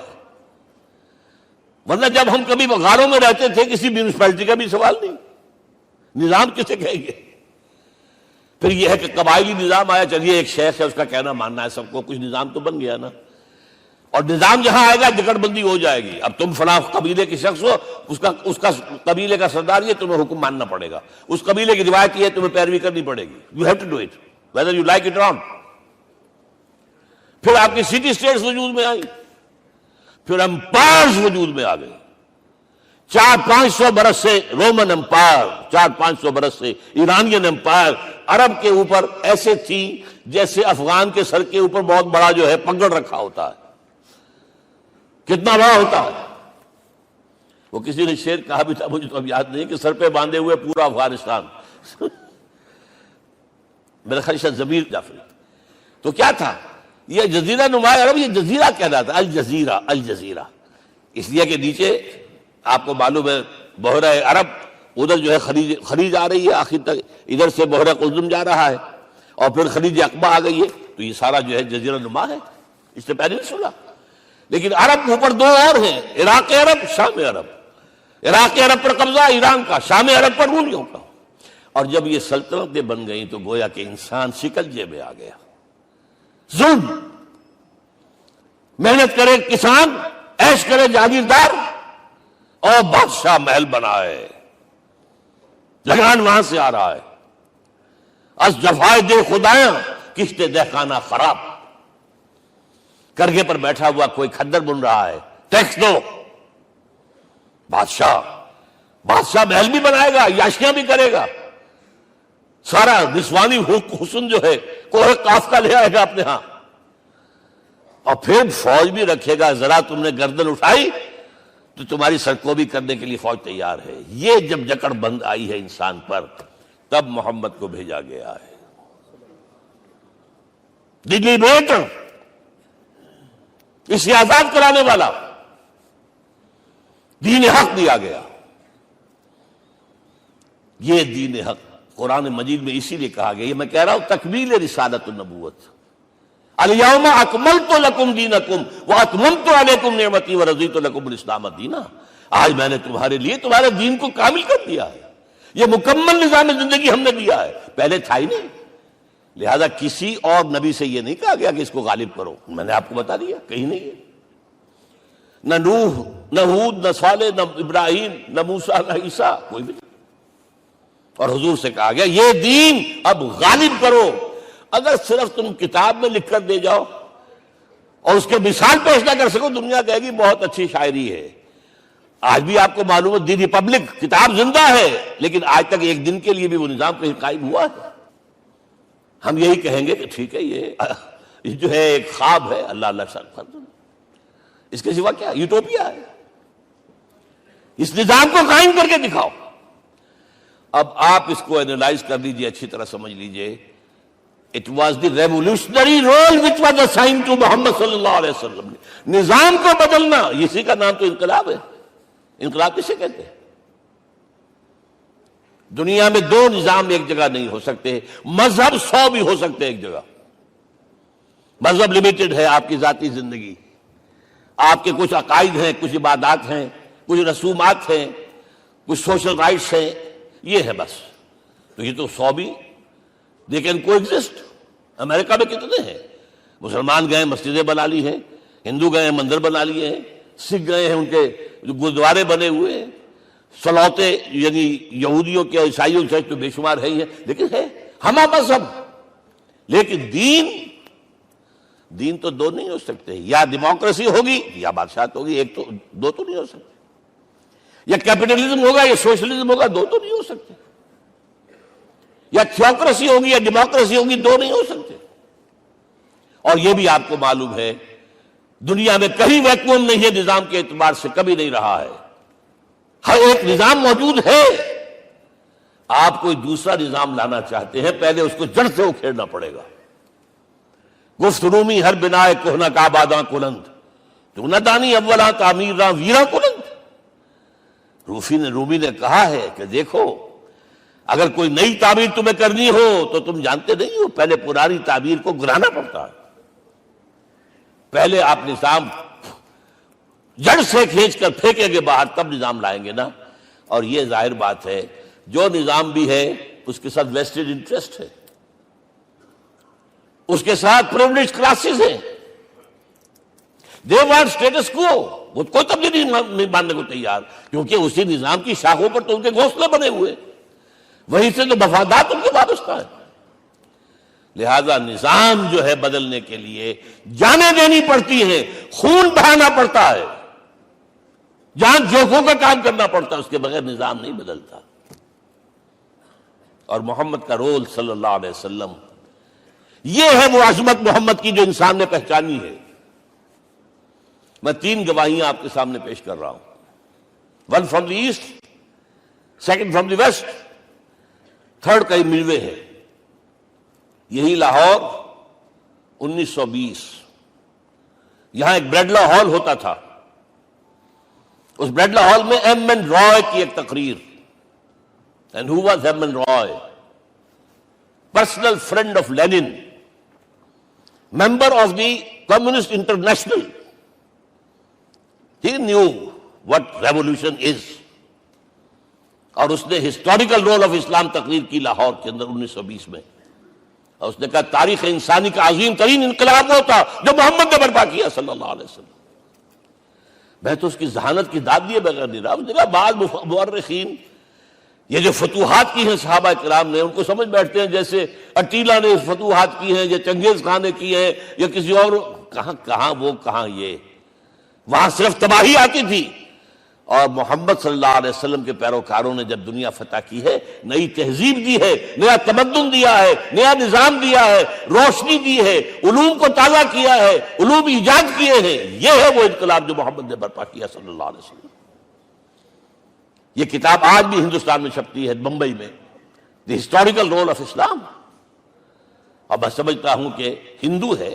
ورنہ جب ہم کبھی غاروں میں رہتے تھے کسی میونسپلٹی کا بھی سوال نہیں، نظام کسے کہیں گے؟ پھر یہ ہے کہ قبائلی نظام آیا، چلیے ایک شیخ ہے اس کا کہنا ماننا ہے سب کو، کچھ نظام تو بن گیا نا، اور نظام جہاں آئے گا جکڑ بندی ہو جائے گی۔ اب تم فلاں قبیلے کے شخص ہو، اس کا قبیلے کا سردار یہ، تمہیں حکم ماننا پڑے گا، اس قبیلے کی روایت یہ ہے، تمہیں پیروی کرنی پڑے گی، you have to do it whether you like it or not۔ پھر آپ کی سٹی اسٹیٹس وجود میں آئی، پھر امپائرز وجود میں آ گئے، 400-500 برس سے رومن امپائر، 400-500 برس سے ایرانین امپائر عرب کے اوپر ایسے تھی جیسے افغان کے سر کے اوپر بہت بڑا جو ہے پگڑ رکھا ہوتا ہے۔ کتنا بڑا ہوتا ہے؟ وہ کسی نے شعر کہا بھی تھا، مجھے تو اب یاد نہیں، کہ سر پہ باندھے ہوئے پورا افغانستان۔ میرا خیال ہے ضمیر جعفری۔ تو کیا تھا یہ جزیرہ نما عرب، یہ جزیرہ کہلاتا، الجزیرہ، الجزیرہ، اس لیے کہ نیچے آپ کو معلوم ہے بحیرہ عرب، ادھر جو ہے خلیج آ رہی ہے آخر تک، ادھر سے بحیرہ قلزم جا رہا ہے، اور پھر خلیج عقبہ آ گئی ہے، تو یہ سارا جو ہے جزیرہ نما ہے، اس سے پہلے نہیں سنا۔ لیکن عرب اوپر 2 اور ہیں، عراق عرب، شام عرب۔ عراق عرب پر قبضہ ایران کا، شام عرب پر رومیوں کا۔ اور جب یہ سلطنتیں بن گئیں تو گویا کہ انسان شکنجے میں آ گیا۔ ظلم، محنت کرے کسان، عیش کرے جاگیردار، اور بادشاہ محل بنائے، لگان وہاں سے آ رہا ہے۔ از جفائے دے خدایاں کشتے دہ خانہ خراب، کرگے پر بیٹھا ہوا کوئی کھدر بن رہا ہے، ٹیکس دو۔ بادشاہ محل بھی بنائے گا، عیاشیاں بھی کرے گا، سارا نسوانی حسن جو ہے کوہ قاف کا لے آئے گا اپنے ہاں، اور پھر فوج بھی رکھے گا، ذرا تم نے گردن اٹھائی تو تمہاری سرکوبی کرنے کے لیے فوج تیار ہے۔ یہ جب جکڑ بند آئی ہے انسان پر، تب محمد کو بھیجا گیا ہے۔ دلی بیٹ، اسے آزاد کرانے والا، دین حق دیا گیا۔ یہ دین حق قرآن مجید میں اسی لیے کہا گیا، یہ میں کہہ رہا ہوں تکمیل رسالت النبوت۔ الیوم اکملت لکم دینکم واتممت علیکم نعمتی ورضیت لکم الاسلام دینا۔ آج میں نے تمہارے لیے تمہارے دین کو کامل کر دیا ہے، یہ مکمل نظام زندگی ہم نے دیا ہے، پہلے تھا ہی نہیں۔ لہذا کسی اور نبی سے یہ نہیں کہا گیا کہ اس کو غالب کرو، میں نے آپ کو بتا دیا کہیں نہیں ہے، نہ نوح، نہ ہود، نہ صالح، نہ ابراہیم، نہ موسیٰ، نہ عیسیٰ، کوئی بھی نہیں۔ اور حضور سے کہا گیا یہ دین اب غالب کرو۔ اگر صرف تم کتاب میں لکھ کر دے جاؤ اور اس کے مثال پیش نہ کر سکو، دنیا کہے گی بہت اچھی شاعری ہے، آج بھی آپ کو معلوم ہے دی ریپبلک کتاب زندہ ہے، لیکن آج تک ایک دن کے لیے بھی وہ نظام کہیں قائم ہوا ہے؟ ہم یہی کہیں گے کہ ٹھیک ہے، یہ جو ہے ایک خواب ہے، اللہ اللہ فرض، اس کے سوا کیا یوٹوپیا ہے؟ اس نظام کو قائم کر کے دکھاؤ۔ اب آپ اس کو اینالائز کر لیجئے، اچھی طرح سمجھ لیجئے۔ It was the revolutionary role which was assigned to محمد صلی اللہ علیہ وسلم۔ نظام کو بدلنا، اسی کا نام تو انقلاب ہے۔ انقلاب کسے کہتے ہیں؟ دنیا میں دو نظام ایک جگہ نہیں ہو سکتے، مذہب 100 بھی ہو سکتے ایک جگہ۔ مذہب لمیٹڈ ہے، آپ کی ذاتی زندگی، آپ کے کچھ عقائد ہیں، کچھ عبادات ہیں، کچھ رسومات ہیں، کچھ سوشل رائٹس ہیں، یہ ہے بس۔ تو یہ تو 100 بھی they can coexist۔ امریکہ میں کتنے ہیں؟ مسلمان گئے مسجدیں بنا لی ہیں، ہندو گئے ہیں مندر بنا لیے ہیں، سکھ گئے ہیں ان کے گردوارے بنے ہوئے ہیں، سلوتے یعنی یہودیوں کے عیسائیوں سے تو بے شمار ہے ہی ہے، لیکن ہے ہمہ مذہب۔ لیکن دین تو دو نہیں ہو سکتے، یا ڈیموکریسی ہوگی یا بادشاہت ہوگی، ایک تو دو تو نہیں ہو سکتے۔ یا کیپٹلزم ہوگا یا سوشلزم ہوگا، دو تو نہیں ہو سکتے۔ یا تھیوکریسی ہوگی یا ڈیموکریسی ہوگی، دو نہیں ہو سکتے۔ اور یہ بھی آپ کو معلوم ہے دنیا میں کہیں ویکوم نہیں ہے نظام کے اعتبار سے، کبھی نہیں رہا ہے۔ ہر ایک نظام موجود ہے۔ آپ کوئی دوسرا نظام لانا چاہتے ہیں، پہلے اس کو جڑ سے اکھیڑنا پڑے گا۔ گفت رومی ہر بنائے کوہنا کا آباداں کلند، تو نہ دانی اولاں تعمیر راں ویراں کلند۔ رومی نے کہا ہے کہ دیکھو، اگر کوئی نئی تعمیر تمہیں کرنی ہو تو تم جانتے نہیں ہو پہلے پرانی تعمیر کو گرانا پڑتا ہے۔ پہلے آپ نظام جڑ سے کھینچ کر پھینکیں گے باہر، تب نظام لائیں گے نا۔ اور یہ ظاہر بات ہے جو نظام بھی ہے اس کے ساتھ ویسٹڈ انٹرسٹ ہے، اس کے ساتھ پریولیجڈ کلاسز ہیں۔ دے وانٹ اسٹیٹس کو، وہ کوئی تبدیلی نہیں ماننے کو تیار، کیونکہ اسی نظام کی شاخوں پر تو ان کے گھونسلے بنے ہوئے، وہیں سے تو مفادات ان کے وابستہ ہے۔ لہذا نظام جو ہے بدلنے کے لیے جانیں دینی پڑتی ہیں، خون بہانا پڑتا ہے، جان جوکھوں کا کام کرنا پڑتا ہے، اس کے بغیر نظام نہیں بدلتا۔ اور محمد کا رول صلی اللہ علیہ وسلم، یہ ہے وہ عظمت محمد کی جو انسان نے پہچانی ہے۔ میں 3 گواہیاں آپ کے سامنے پیش کر رہا ہوں، 1 from the east, 2 from the west, 3 کئی ملوے ہے۔ یہی لاہور 1920، یہاں ایک بریڈلا ہال ہوتا تھا، اس بریڈلا ہال میں ایم این رائے کی ایک تقریر۔ And who was M N Roy? Personal friend of Lenin, member of the Communist International. He knew what revolution is۔ اور اس نے ہسٹوریکل رول آف اسلام تقریر کی لاہور کے اندر 1920 میں، اور اس نے کہا تاریخ انسانی کا عظیم ترین انقلاب وہ تھا جو محمد نے برپا کیا صلی اللہ علیہ وسلم۔ میں تو اس کی ذہانت کی داد دیے بغیر نہیں رہا۔ اس نے کہا بعض مورخین یہ جو فتوحات کی ہیں صحابہ کرام نے، ان کو سمجھ بیٹھتے ہیں جیسے اٹیلا نے فتوحات کی ہیں یا چنگیز خان نے کی ہے یا کسی اور، کہاں وہ کہاں یہ، وہاں صرف تباہی آتی تھی۔ اور محمد صلی اللہ علیہ وسلم کے پیروکاروں نے جب دنیا فتح کی ہے، نئی تہذیب دی ہے، نیا تمدن دیا ہے، نیا نظام دیا ہے، روشنی دی ہے، علوم کو تازہ کیا ہے، علوم ایجاد کیے ہیں۔ یہ ہے وہ انقلاب جو محمد نے برپا کیا صلی اللہ علیہ وسلم۔ یہ کتاب آج بھی ہندوستان میں چھپتی ہے، بمبئی میں، دی ہسٹوریکل رول آف اسلام۔ اور میں سمجھتا ہوں کہ ہندو ہے،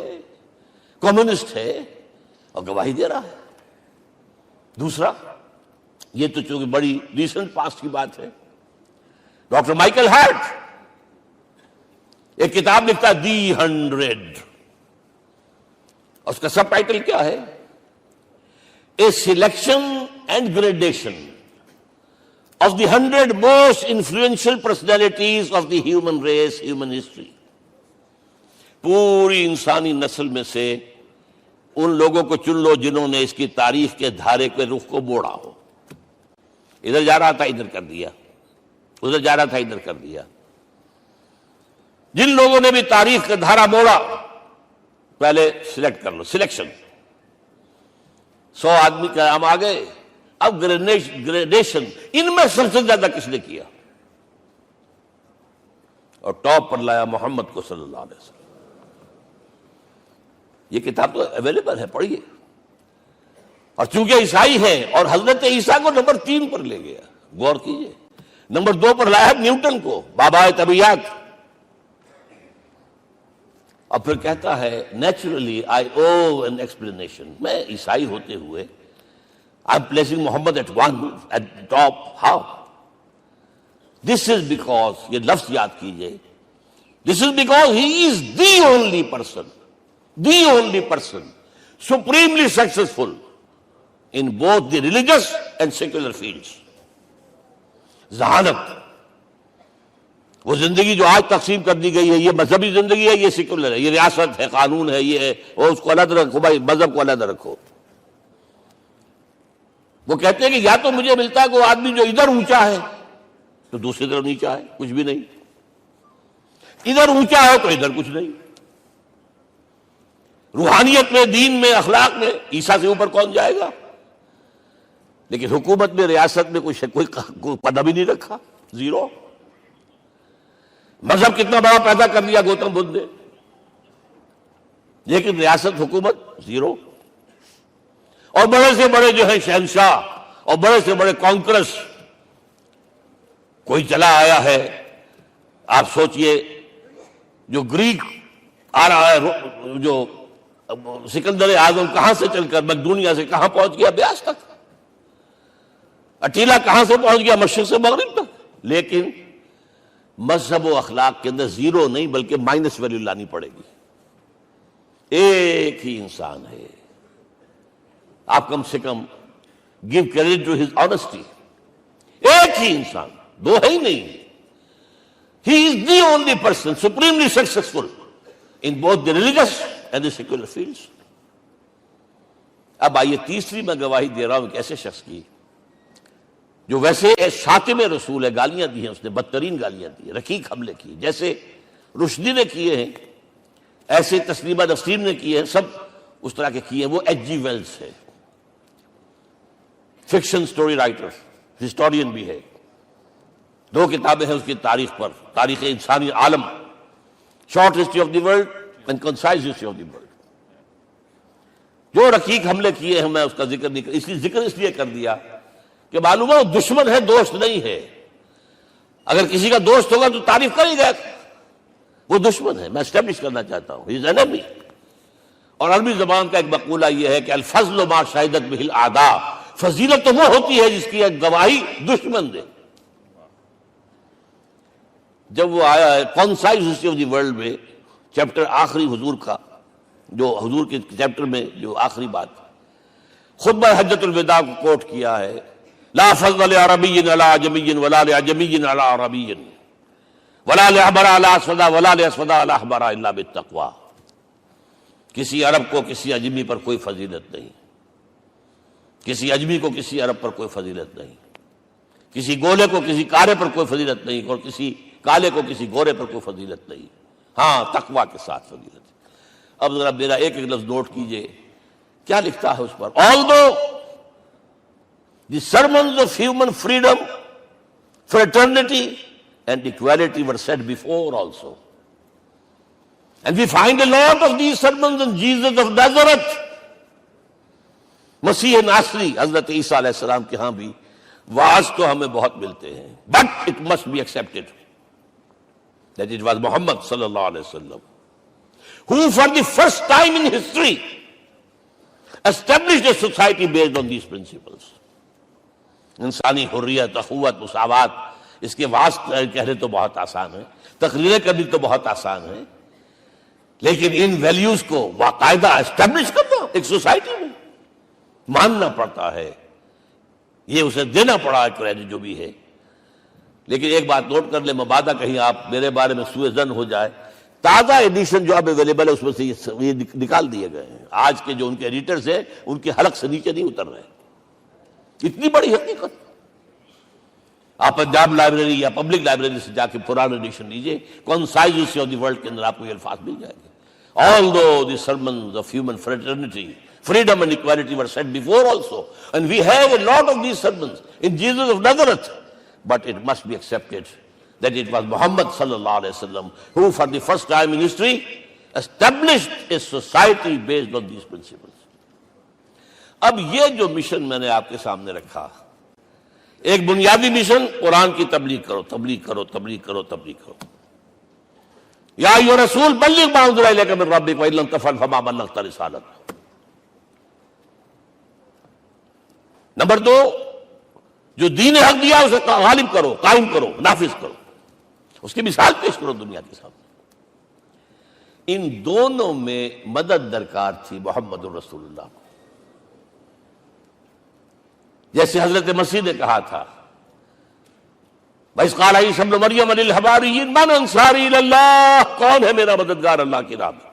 کمیونسٹ ہے اور گواہی دے رہا ہے۔ دوسرا، یہ تو چونکہ بڑی ریسنٹ پاسٹ کی بات ہے، ڈاکٹر مائیکل ہارٹ ایک کتاب لکھتا ہے دی 100، اس کا سب ٹائٹل کیا ہے؟ A selection and gradation of the 100 most influential personalities of the human race, human history. پوری انسانی نسل میں سے ان لوگوں کو چن لو جنہوں نے اس کی تاریخ کے دھارے کے رخ کو موڑا ہو۔ ادھر جا رہا تھا ادھر کر دیا، ادھر جا رہا تھا ادھر کر دیا۔ جن لوگوں نے بھی تاریخ کا دھارا موڑا، پہلے سلیکٹ کر لو، سلیکشن۔ 100 آدمی کا ہم آ گئے، اب گریڈیشن ان میں سب سے زیادہ کس نے کیا؟ اور ٹاپ پر لایا محمد کو صلی اللہ علیہ وسلم. یہ کتاب تو اویلیبل ہے، پڑھیے. اور چونکہ عیسائی ہیں اور حضرت عیسیٰ کو نمبر 3 پر لے گیا، غور کیجئے. نمبر 2 پر لایا نیوٹن کو، بابائے طبیعیات. اور پھر کہتا ہے naturally I owe an explanation. میں عیسائی ہوتے ہوئے I am placing Muhammad at one at top. How? This is because, یہ لفظ یاد کیجئے، this is because he is the only person supremely successful in both the religious and secular fields. ذہانت، وہ زندگی جو آج تقسیم کر دی گئی ہے، یہ مذہبی زندگی ہے، یہ سیکولر ہے، یہ ریاست ہے، قانون ہے، یہ ہے، اور اس کو علیحدہ رکھو بھائی، مذہب کو علیحدہ رکھو. وہ کہتے ہیں کہ یا تو مجھے ملتا ہے کہ وہ آدمی جو ادھر اونچا ہے تو دوسری طرف نیچا ہے، کچھ بھی نہیں. ادھر اونچا ہے تو ادھر کچھ نہیں. روحانیت میں، دین میں، اخلاق میں عیسیٰ سے اوپر کون جائے گا؟ لیکن حکومت میں، ریاست میں کوئی قدم ہی نہیں رکھا، زیرو. مذہب کتنا بڑا پیدا کر دیا گوتم بدھ نے، لیکن ریاست، حکومت زیرو. اور بڑے سے بڑے جو ہے شہنشاہ اور بڑے سے بڑے کانکرس، کوئی چلا آیا ہے. آپ سوچئے جو گریک آ رہا ہے، جو سکندر اعظم کہاں سے چل کر مقدونیہ سے کہاں پہنچ گیا؟ بیاس تک. اٹیلا کہاں سے پہنچ گیا؟ مشرق سے مغرب تک. لیکن مذہب و اخلاق کے اندر زیرو نہیں بلکہ مائنس ویلیو لانی پڑے گی. ایک ہی انسان ہے. آپ کم سے کم give credit to his honesty. ایک ہی انسان، دو ہے ہی نہیں. He is the only person supremely successful in both the religious and the secular fields. اب آئیے تیسری میں گواہی دے رہا ہوں ایک ایسے شخص کی جو ویسے شاتم رسول ہے. گالیاں دی ہیں اس نے، بدترین گالیاں دی، رقیق حملے کی، جیسے رشدی نے کیے ہیں، ایسے تسلیمہ نسرین نے کیے ہیں، سب اس طرح کے کیے ہیں. وہ ایچ جی ویلز ہے، فکشن سٹوری رائٹر، ہسٹورین بھی ہے. 2 کتابیں ہیں اس کی تاریخ پر، تاریخ انسانی عالم، short history of the world and concise history of the world. جو رقیق حملے کیے ہیں میں اس کا ذکر نہیں اس لیے کر دیا کہ معلوم ہے وہ دشمن ہے، دوست نہیں ہے. اگر کسی کا دوست ہوگا تو تعریف کرے گا. وہ دشمن ہے، میں اسٹیبلش کرنا چاہتا ہوں. ہی از انیمی. اور عربی زبان کا ایک مقولہ یہ ہے کہ الفضل ما شہدت بہ الاعداء. فضیلت تو وہ ہوتی ہے جس کی ایک گواہی دشمن دے. جب وہ آیا ہے concise history of the world میں، چیپٹر آخری حضور کا، جو حضور کے چیپٹر میں جو آخری بات خطبہ حجۃ الوداع کو کوٹ کیا ہے، لا فضل لعربی علی عجمی ولا لعجمی علی عربی ولا لأحمر علی اسود ولا لأسود علی احمر الا بالتقوی. کسی عرب کو کسی عجمی پر کوئی فضیلت نہیں، کسی عجمی کو کسی عرب پر کوئی فضیلت نہیں، کسی گولے کو کسی کارے پر کوئی فضیلت نہیں، اور کسی کالے کو کسی گورے پر کوئی فضیلت نہیں. ہاں، تقوی کے ساتھ فضیلت. اب ذرا میرا ایک لفظ نوٹ کیجئے، کیا لکھتا ہے اس پر؟ Although the sermons of human freedom, fraternity and equality were said before also, and we find a lot of these sermons in Jesus of Nazareth. مسیح ناصری حضرت عیسیٰ علیہ السلام کے ہاں بھی واعظ تو ہمیں بہت ملتے ہیں، but it must be accepted that it was Muhammad صلی اللہ علیہ وسلم who for the first time in history established a society based on these principles. انسانی حریت، اخوت، مساوات، اس کے واعظ کہنے تو بہت آسان ہے، تقریریں کرنی تو بہت آسان ہے، لیکن ان ویلیوز کو باقاعدہ اسٹیبلش کرنا ایک سوسائٹی میں ماننا پڑتا ہے. یہ اسے دینا پڑا کریڈٹ جو بھی ہے. لیکن ایک بات نوٹ کر لیں، مبادہ کہیں آپ میرے بارے میں سوء ظن ہو جائے، تازہ ایڈیشن جو اب اویلیبل ہے اس میں سے یہ نکال دیے گئے ہیں. آج کے جو ان کے ایڈیٹرز ہیں ان کے حلق سے نیچے نہیں اتر رہے. اتنی بڑی حقیقت. آپ پنجاب لائبریری یا پبلک لائبریری سے جا کے پرانا ایڈیشن لیجئے، concise history of the world کے اندر آپ کو یہ الفاظ مل جائیں گے. Although the sermons of human fraternity, Freedom and equality were said before also. And we have a lot of these sermons in Jesus of Nazareth. But it must be accepted that it was Muhammad sallallahu alaihi wasallam who for the first time in history established a society based on these principles. اب یہ جو mission میں نے آپ کے سامنے رکھا، ایک بنیادی مشن قرآن کی تبلیغ کرو، تبلیغ کرو، تبلیغ کرو، تبلیغ کرو. یا ایھا رسول بلغ ما انزل الیک من ربک وان لم تفعل فما بلغت رسالتہ. نمبر 2، جو دین حق دیا اسے غالب کرو، قائم کرو، نافذ کرو، اس کی مثال پیش کرو دنیا کے سامنے. ان دونوں میں مدد درکار تھی محمد الرسول اللہ کو. جیسے حضرت مسیح نے کہا تھا، وَإِذْ قَالَ عِيسَىٰ ابْنُ مَرْيَمَ لِلْحَوَارِيِّينَ مَنْ أَنصَارِي إِلَى اللَّهِ، کون ہے میرا مددگار اللہ کی راہ میں.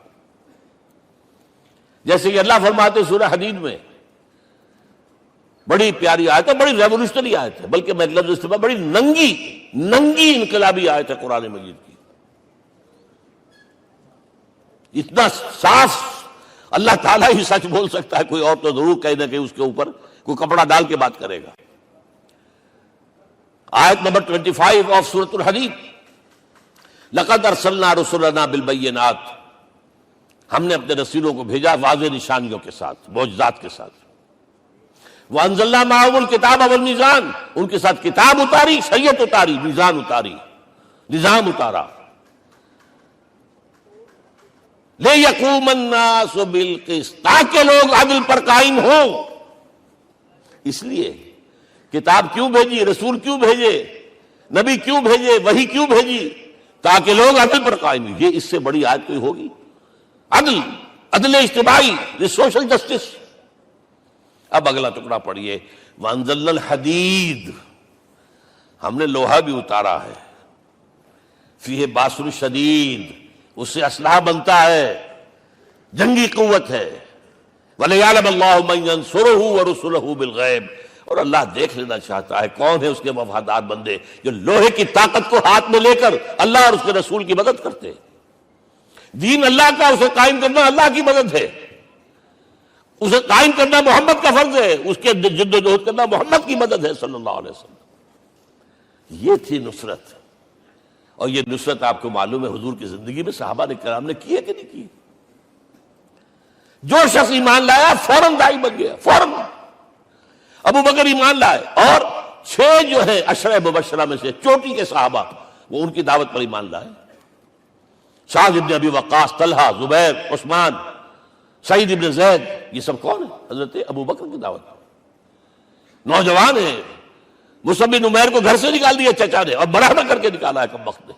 جیسے کہ اللہ فرماتے سورہ حدید میں، بڑی پیاری آیت ہے، بڑی ریولوشنری آیت ہے، بلکہ میں لفظ استعمال، بڑی ننگی انقلابی آیت ہے قرآن مجید کی. اتنا صاف اللہ تعالیٰ ہی سچ بول سکتا ہے، کوئی اور تو ضرور کہیں نہ کہیں اس کے اوپر کوئی کپڑا ڈال کے بات کرے گا. آیت نمبر 25 آف سورۃ الحدید، لقد ارسلنا رسلنا بالبینات، ہم نے اپنے رسولوں کو بھیجا واضح نشانیوں کے ساتھ، معجزات کے ساتھ. وانزلنا معهم الکتاب والمیزان، ان کے ساتھ کتاب اتاری، شریعت اتاری، میزان اتاری، نظام اتارا. لِيَقُومَ النَّاسُ بِالْقِسْطِ، تاکہ لوگ عدل پر قائم ہوں. اس لیے کتاب کیوں بھیجی، رسول کیوں بھیجے، نبی کیوں بھیجے، وحی کیوں بھیجی؟ تاکہ لوگ عدل پر قائم ہوں. یہ اس سے بڑی آیت کوئی ہوگی؟ عدل اجتماعی، سوشل جسٹس. اب اگلا ٹکڑا پڑھیے، وَأَنزَلْنَا الْحَدِيدَ، ہم نے لوہا بھی اتارا ہے، فِيهِ بَأْسٌ شَدِيدٌ، اس سے اسلحہ بنتا ہے، جنگی قوت ہے. وَلِيَعْلَمَ اللَّهُ مَن يَنصُرُهُ وَرُسُلَهُ بِالْغَيْبِ، اور اللہ دیکھ لینا چاہتا ہے کون ہے اس کے وفادار بندے جو لوہے کی طاقت کو ہاتھ میں لے کر اللہ اور اس کے رسول کی مدد کرتے ہیں. دین اللہ کا، اسے قائم کرنا اللہ کی مدد ہے، اسے قائم کرنا محمد کا فرض ہے، اس کے جد و جہد کرنا محمد کی مدد ہے صلی اللہ علیہ وسلم. یہ تھی نصرت. اور یہ نصرت آپ کو معلوم ہے حضور کی زندگی میں صحابہ نے کرام نے کی ہے کہ نہیں کی؟ جو شخص ایمان لایا فوراً داعی بن گیا، فوراً. ابو بکر ایمان لائے، اور 6 جو ہے عشرہ مبشرہ میں سے چوٹی کے صحابہ، وہ ان کی دعوت پر ایمان لائے. سعد ابن ابی وقاص، طلحہ، زبیر، عثمان، سعید ابن زید، یہ سب کون ہیں؟ حضرت ابو بکر کی دعوت. نوجوان ہیں، مصعب بن عمیر کو گھر سے نکال دیا چچا نے، اور بڑا نہ کر کے نکالا ہے کم وقت نے،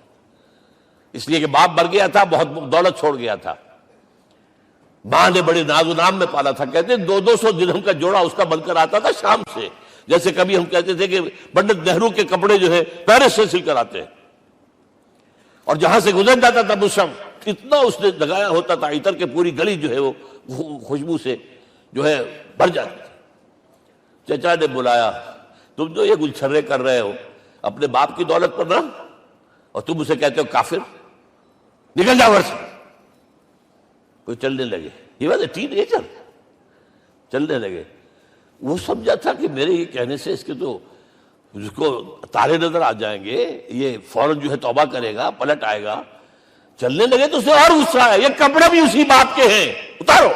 اس لیے کہ باپ مر گیا تھا، بہت دولت چھوڑ گیا تھا. ماں نے بڑے ناز و نام میں پالا تھا. کہتے 200 درہم کا جوڑا اس کا بن کر آتا تھا شام سے. جیسے کبھی ہم کہتے تھے کہ پنڈت نہرو کے کپڑے جو ہے پیرس سے سل کر آتے ہیں، اور جہاں سے گزر جاتا تھا مصعب، اتنا اس نے لگایا ہوتا تھا عطر کے پوری گلی جو ہے وہ خوشبو سے جو ہے بھر جاتی تھی. چچا نے بلایا، تم جو یہ گلچھرے کر رہے ہو اپنے باپ کی دولت پر نہ، اور تم اسے کہتے ہو کافر، نکل جاؤ گھر سے. کوئی چلنے لگے، یہ بات ہے، ٹین ایجر چلنے لگے. وہ سمجھا تھا کہ میرے یہ کہنے سے اس کے تو اس کو تارے نظر آ جائیں گے، یہ فوراً جو ہے توبہ کرے گا، پلٹ آئے گا. چلنے لگے تو اسے اور غصہ ہے، یہ کپڑے بھی اسی باپ کے ہیں، اتارو.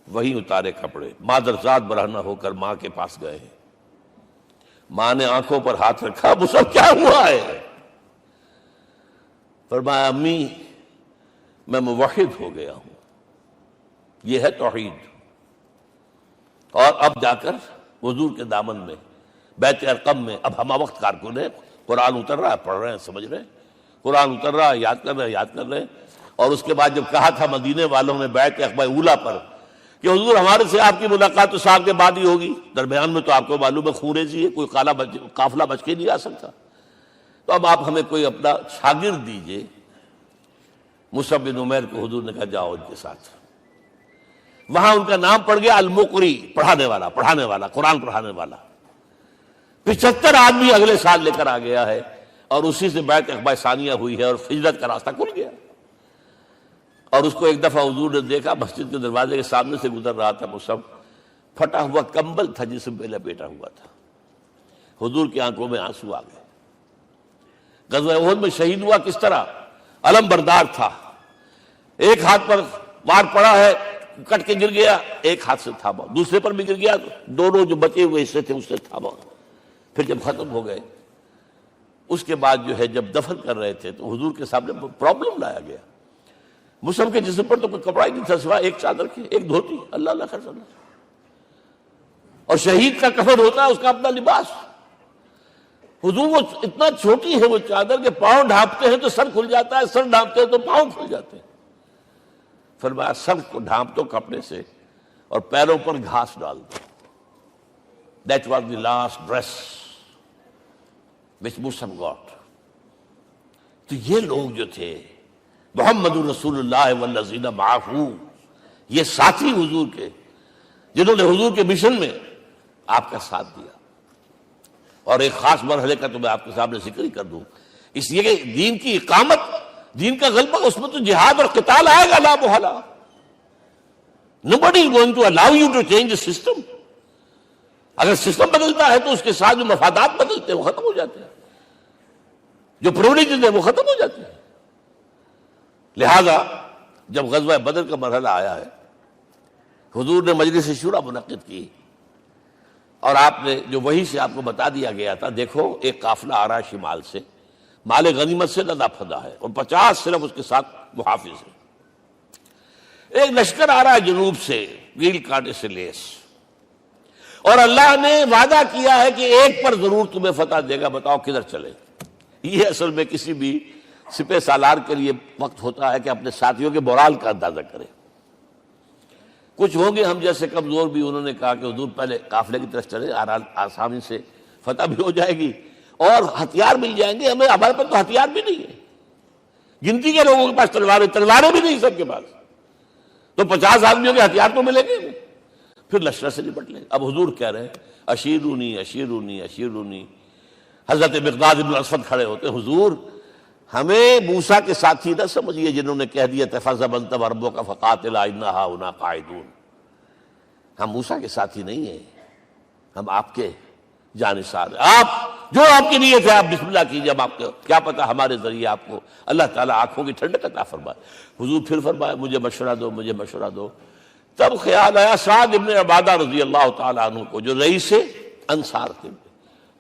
وہی اتارے کپڑے، مادرزاد برہنہ ہو کر ماں کے پاس گئے ہیں. ماں نے آنکھوں پر ہاتھ رکھا، مصعب کیا ہوا ہے؟ فرمایا امی میں موحد ہو گیا ہوں. یہ ہے توحید. اور اب جا کر حضور کے دامن میں بیت ارقم میں اب ہمہ وقت کارکن ہے، قرآن اتر رہا ہے، پڑھ رہے ہیں، سمجھ رہے ہیں، قرآن اتر رہا ہے، یاد کر رہے ہیں، یاد کر رہے ہیں. اور اس کے بعد جب کہا تھا مدینے والوں نے بیت عقبہ اولیٰ پر کہ حضور ہمارے سے آپ کی ملاقات تو سال کے بعد ہی ہوگی، درمیان میں تو آپ کو معلوم ہے خونریزی ہے، کوئی قافلہ بچ کے نہیں آ سکتا، تو اب آپ ہمیں کوئی اپنا شاگرد دیجئے. مصعب بن عمیر کو حضور نے کہا جاؤ ان کے ساتھ. وہاں ان کا نام پڑ گیا المقری، پڑھانے والا، قرآن پڑھانے والا. 75 آدمی اگلے سال لے کر آ گیا ہے، اور اسی سے بیعت عقبہ ثانیہ ہوئی ہے، اور ہجرت کا راستہ کھل گیا. اور اس کو ایک دفعہ حضور نے دیکھا، مسجد کے دروازے کے سامنے سے گزر رہا تھا، مصعب پھٹا ہوا کمبل تھا جس میں لپیٹا ہوا تھا. حضور کی آنکھوں میں آنسو آ گئے. غزوہ احد میں شہید ہوا کس طرح؟ علم بردار تھا، ایک ہاتھ پر وار پڑا ہے، کٹ کے گر گیا، ایک ہاتھ سے تھاما، دوسرے پر بھی گر گیا، دونوں جو بچے ہوئے حصے تھے اس سے تھاما. پھر جب ختم ہو گئے اس کے بعد جو ہے جب دفن کر رہے تھے تو حضور کے سامنے پرابلم لایا گیا. مصعب کے جسم پر تو کوئی کپڑا ہی نہیں تھا سوائے ایک چادر کے، ایک دھوتی. اللہ اللہ خیر اللہ. اور شہید کا کفن ہوتا ہے اس کا اپنا لباس. حضور وہ اتنا چھوٹی ہے وہ چادر کہ پاؤں ڈھانپتے ہیں تو سر کھل جاتا ہے، سر ڈھانپتے ہیں تو پاؤں کھل جاتے ہیں. فرمایا سر کو ڈھانپ دو کپڑے سے اور پیروں پر گھاس ڈال دو. That was the last dress which Musab got. تو یہ لوگ جو تھے محمد رسول اللہ والذین معہ، یہ ساتھی حضور کے جنہوں نے حضور کے مشن میں آپ کا ساتھ دیا. اور ایک خاص مرحلے کا تو میں آپ کے سامنے ذکر ہی کر دوں، اس لیے کہ دین کی اقامت، دین کا غلبہ، اس میں تو جہاد اور قتال آئے گا لا محالہ. Nobody is going to allow you to change the system. اگر سسٹم بدلتا ہے تو اس کے ساتھ جو مفادات بدلتے ہیں وہ ختم ہو جاتے ہیں، جو پرولیجز ہیں وہ ختم ہو جاتے ہیں. لہذا جب غزوہ بدر کا مرحلہ آیا ہے، حضور نے مجلس شورا منعقد کی اور آپ نے جو وحی سے آپ کو بتا دیا گیا تھا، دیکھو ایک قافلہ آ رہا ہے شمال سے، مال غنیمت سے لدا پھدا ہے اور 50 صرف اس کے ساتھ محافظ ہیں. ایک لشکر آ رہا ہے جنوب سے ویل کانٹے سے لیس، اور اللہ نے وعدہ کیا ہے کہ ایک پر ضرور تمہیں فتح دے گا، بتاؤ کدھر چلے. یہ اصل میں کسی بھی سپہ سالار کے لیے وقت ہوتا ہے کہ اپنے ساتھیوں کے مورال کا اندازہ کرے. کچھ ہوں گے ہم جیسے کمزور بھی، انہوں نے کہا کہ حضور پہلے قافلے کی طرف چلے، آسانی سے فتح بھی ہو جائے گی اور ہتھیار مل جائیں گے. ہمارے پاس تو ہتھیار بھی نہیں ہے، گنتی کے لوگوں کے پاس تلواریں بھی نہیں سب کے پاس، تو 50 آدمیوں کے ہتھیار تو ملیں گے. پھر لشکر سے نپٹ لیں. اب حضور کہہ رہے ہیں اشیرونی اشیرونی اشیرونی. حضرت مقداد بن اسود کھڑے ہوتے، حضور ہمیں موسیٰ کے ساتھی نہ سمجھیے جنہوں نے کہہ دیا فَاذْهَبْ أَنْتَ وَرَبُّكَ فَقَاتِلَا إِنَّا هَاهُنَا قَاعِدُونَ. ہم موسیٰ کے ساتھی نہیں ہیں، ہم آپ کے جانثار ہیں. آپ جو آپ کی نیت ہے آپ بسم اللہ کیجیے، ہم آپ کو کیا پتہ ہمارے ذریعے آپ کو اللہ تعالیٰ آنکھوں کی ٹھنڈک عطا فرمائے. حضور پھر فرمایا مجھے مشورہ دو، مجھے مشورہ دو. تب خیال آیا سعد ابن عبادہ رضی اللہ تعالیٰ عنہ کو، جو رئیس انصار تھے،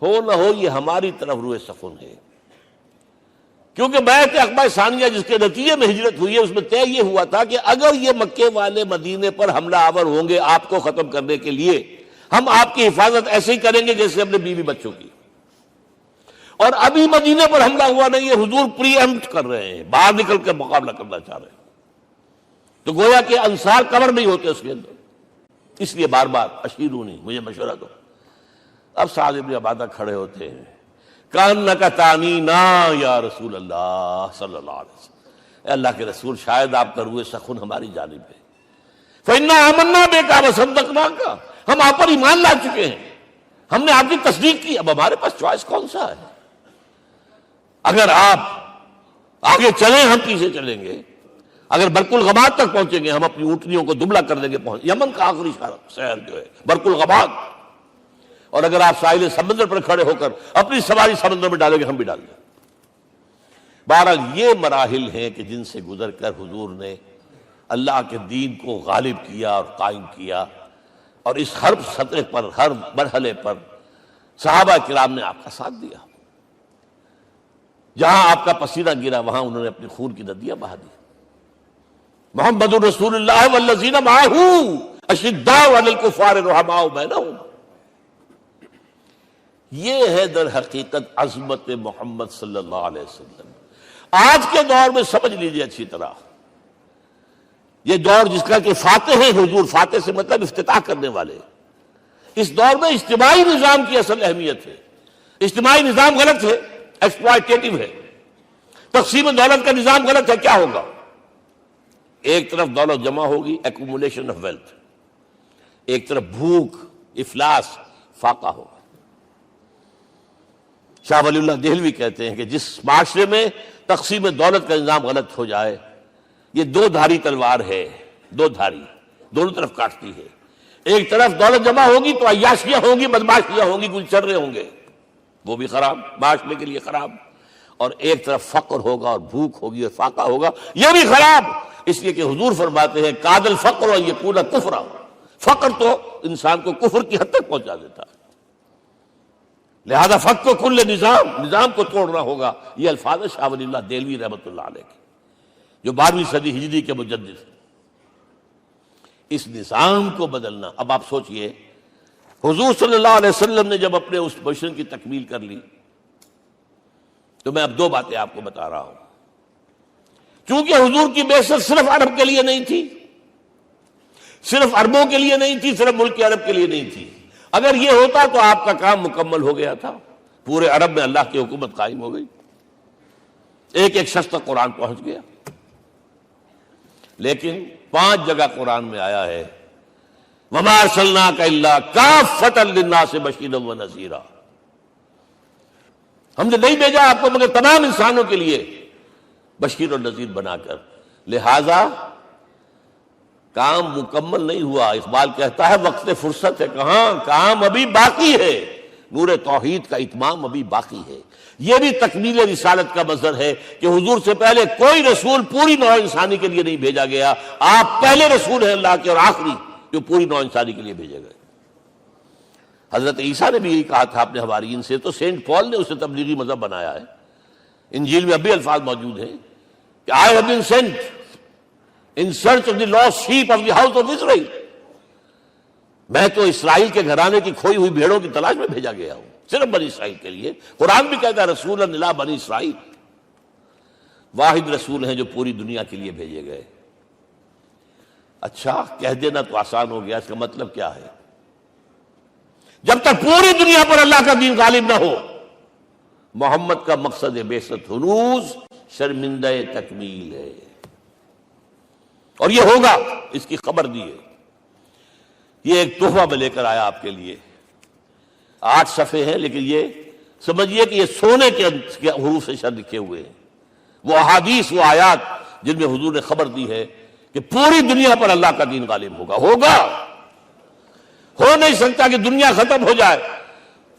ہو نہ ہو یہ ہماری طرف روئے سخن ہے. کیونکہ بیعت عقبہ ثانیہ جس کے نتیجے میں ہجرت ہوئی ہے اس میں طے یہ ہوا تھا کہ اگر یہ مکے والے مدینے پر حملہ آور ہوں گے آپ کو ختم کرنے کے لیے، ہم آپ کی حفاظت ایسے ہی کریں گے جیسے اپنے بیوی بچوں کی. اور ابھی مدینے پر حملہ ہوا نہیں ہے، حضور پری ایمپٹ کر رہے ہیں، باہر نکل کر مقابلہ کرنا چاہ رہے ہیں. تو گویا کہ انصار کور نہیں ہوتے اس کے اندر، اس لیے بار بار اشیرونی، مجھے مشورہ دو. اب سعد بن عبادہ کھڑے ہوتے ہیں، کأنک تعنینا یا رسول اللہ صلی اللہ علیہ وسلم. اے اللہ کے رسول شاید آپ کا روئے سخن ہماری جانب ہے. فإنا آمنا بک وصدقناک، ہم آپ پر ایمان لا چکے ہیں، ہم نے آپ کی تصدیق کی، اب ہمارے پاس چوائس کون سا ہے؟ اگر آپ آگے چلیں ہم پیچھے چلیں گے، اگر برق الغماد تک پہنچیں گے ہم اپنی اونٹنیوں کو دبلا کر دیں گے. یمن کا آخری شہر جو ہے برق الغماد، اور اگر آپ ساحل سمندر پر کھڑے ہو کر اپنی سواری سمندر میں ڈالیں گے ہم بھی ڈال دیں. بہرحال یہ مراحل ہیں کہ جن سے گزر کر حضور نے اللہ کے دین کو غالب کیا اور قائم کیا، اور اس ہر سطح پر، ہر مرحلے پر صحابہ کرام نے آپ کا ساتھ دیا. جہاں آپ کا پسینہ گرا وہاں انہوں نے اپنی خون کی ندیاں بہا دی. محمد رسول اللہ والذین معہ اشداء علی الکفار رحماء بینہم. یہ ہے در حقیقت عظمت محمد صلی اللہ علیہ وسلم. آج کے دور میں سمجھ لیجئے اچھی طرح، یہ دور جس کا کہ فاتح ہے حضور، فاتح سے مطلب افتتاح کرنے والے، اس دور میں اجتماعی نظام کی اصل اہمیت ہے. اجتماعی نظام غلط ہے، ایکسپلائٹیٹو ہے. تقسیم دولت کا نظام غلط ہے. کیا ہوگا؟ ایک طرف دولت جمع ہوگی، ایکومولیشن آف ویلتھ، ایک طرف بھوک، افلاس، فاقہ ہوگا. شاہ ولی اللہ دہلوی کہتے ہیں کہ جس معاشرے میں تقسیم دولت کا نظام غلط ہو جائے یہ دو دھاری تلوار ہے، دو دھاری، دونوں طرف کاٹتی ہے۔ ایک طرف دولت جمع ہوگی تو عیاشیاں ہوں گی، بدماشیاں ہوں گی، گلچرے ہوں گے، وہ بھی خراب، معاشرے کے لیے خراب۔ اور ایک طرف فقر ہوگا اور بھوک ہوگی اور فاقہ ہوگا، یہ بھی خراب۔ اس لیے کہ حضور فرماتے ہیں کاد الفقر ان یکون کفرا، فقر تو انسان کو کفر کی حد تک پہنچا دیتا ہے، لہذا فقر کو کل نظام کو توڑنا ہوگا۔ یہ الفاظ شاہ ولی اللہ دہلوی رحمۃ اللہ علیہ کے، جو 12ویں صدی ہجری کے مجدد ہیں۔ اس نظام کو بدلنا، اب آپ سوچئے حضور صلی اللہ علیہ وسلم نے جب اپنے اس مشن کی تکمیل کر لی، تو میں اب دو باتیں آپ کو بتا رہا ہوں۔ چونکہ حضور کی بعثت صرف عرب کے لیے نہیں تھی، صرف عربوں کے لیے نہیں تھی، صرف ملک عرب کے لیے نہیں تھی۔ اگر یہ ہوتا تو آپ کا کام مکمل ہو گیا تھا، پورے عرب میں اللہ کی حکومت قائم ہو گئی، ایک ایک شخص تک قرآن پہنچ گیا۔ لیکن 5 جگہ قرآن میں آیا ہے وَمَا أَرْسَلْنَاكَ إِلَّا كَافَّةً لِلنَّاسِ بَشِيرًا وَنَذِيرًا، ہم نے نہیں بھیجا آپ کو مگر تمام انسانوں کے لیے بشیر اور نذیر بنا کر۔ لہذا کام مکمل نہیں ہوا۔ اقبال کہتا ہے وقت فرصت ہے کہاں، کام ابھی باقی ہے، نور توحید کا اتمام ابھی باقی ہے۔ یہ بھی تکمیل رسالت کا مظہر ہے کہ حضور سے پہلے کوئی رسول پوری نوع انسانی کے لیے نہیں بھیجا گیا، آپ پہلے رسول ہیں اللہ کے اور آخری جو پوری نوع انسانی کے لیے بھیجے گئے۔ حضرت عیسیٰ نے بھی یہی کہا تھا اپنے حواریین سے، تو سینٹ پال نے اسے تبلیغی مذہب بنایا ہے۔ انجیل میں اب بھی الفاظ موجود ہیں کہ I have been sent in search of the lost sheep of the house of Israel، میں تو اسرائیل کے گھرانے کی کھوئی ہوئی بھیڑوں کی تلاش میں بھیجا گیا ہوں، صرف بنی اسرائیل کے لیے۔ قرآن بھی کہتا ہے رسولا الی بنی اسرائیل، واحد رسول ہیں جو پوری دنیا کے لیے بھیجے گئے۔ اچھا کہہ دینا تو آسان ہو گیا، اس کا مطلب کیا ہے؟ جب تک پوری دنیا پر اللہ کا دین غالب نہ ہو، محمد کا مقصد بعثت ہنوز شرمندہ تکمیل ہے، اور یہ ہوگا، اس کی خبر دی ہے۔ یہ ایک تحفہ میں لے کر آیا آپ کے لیے، 8 صفحے ہیں، لیکن یہ سمجھیے کہ یہ سونے کے حروف سے شر لکھے ہوئے ہیں، وہ احادیث، وہ آیات جن میں حضور نے خبر دی ہے کہ پوری دنیا پر اللہ کا دین غالب ہوگا۔ ہو نہیں سکتا کہ دنیا ختم ہو جائے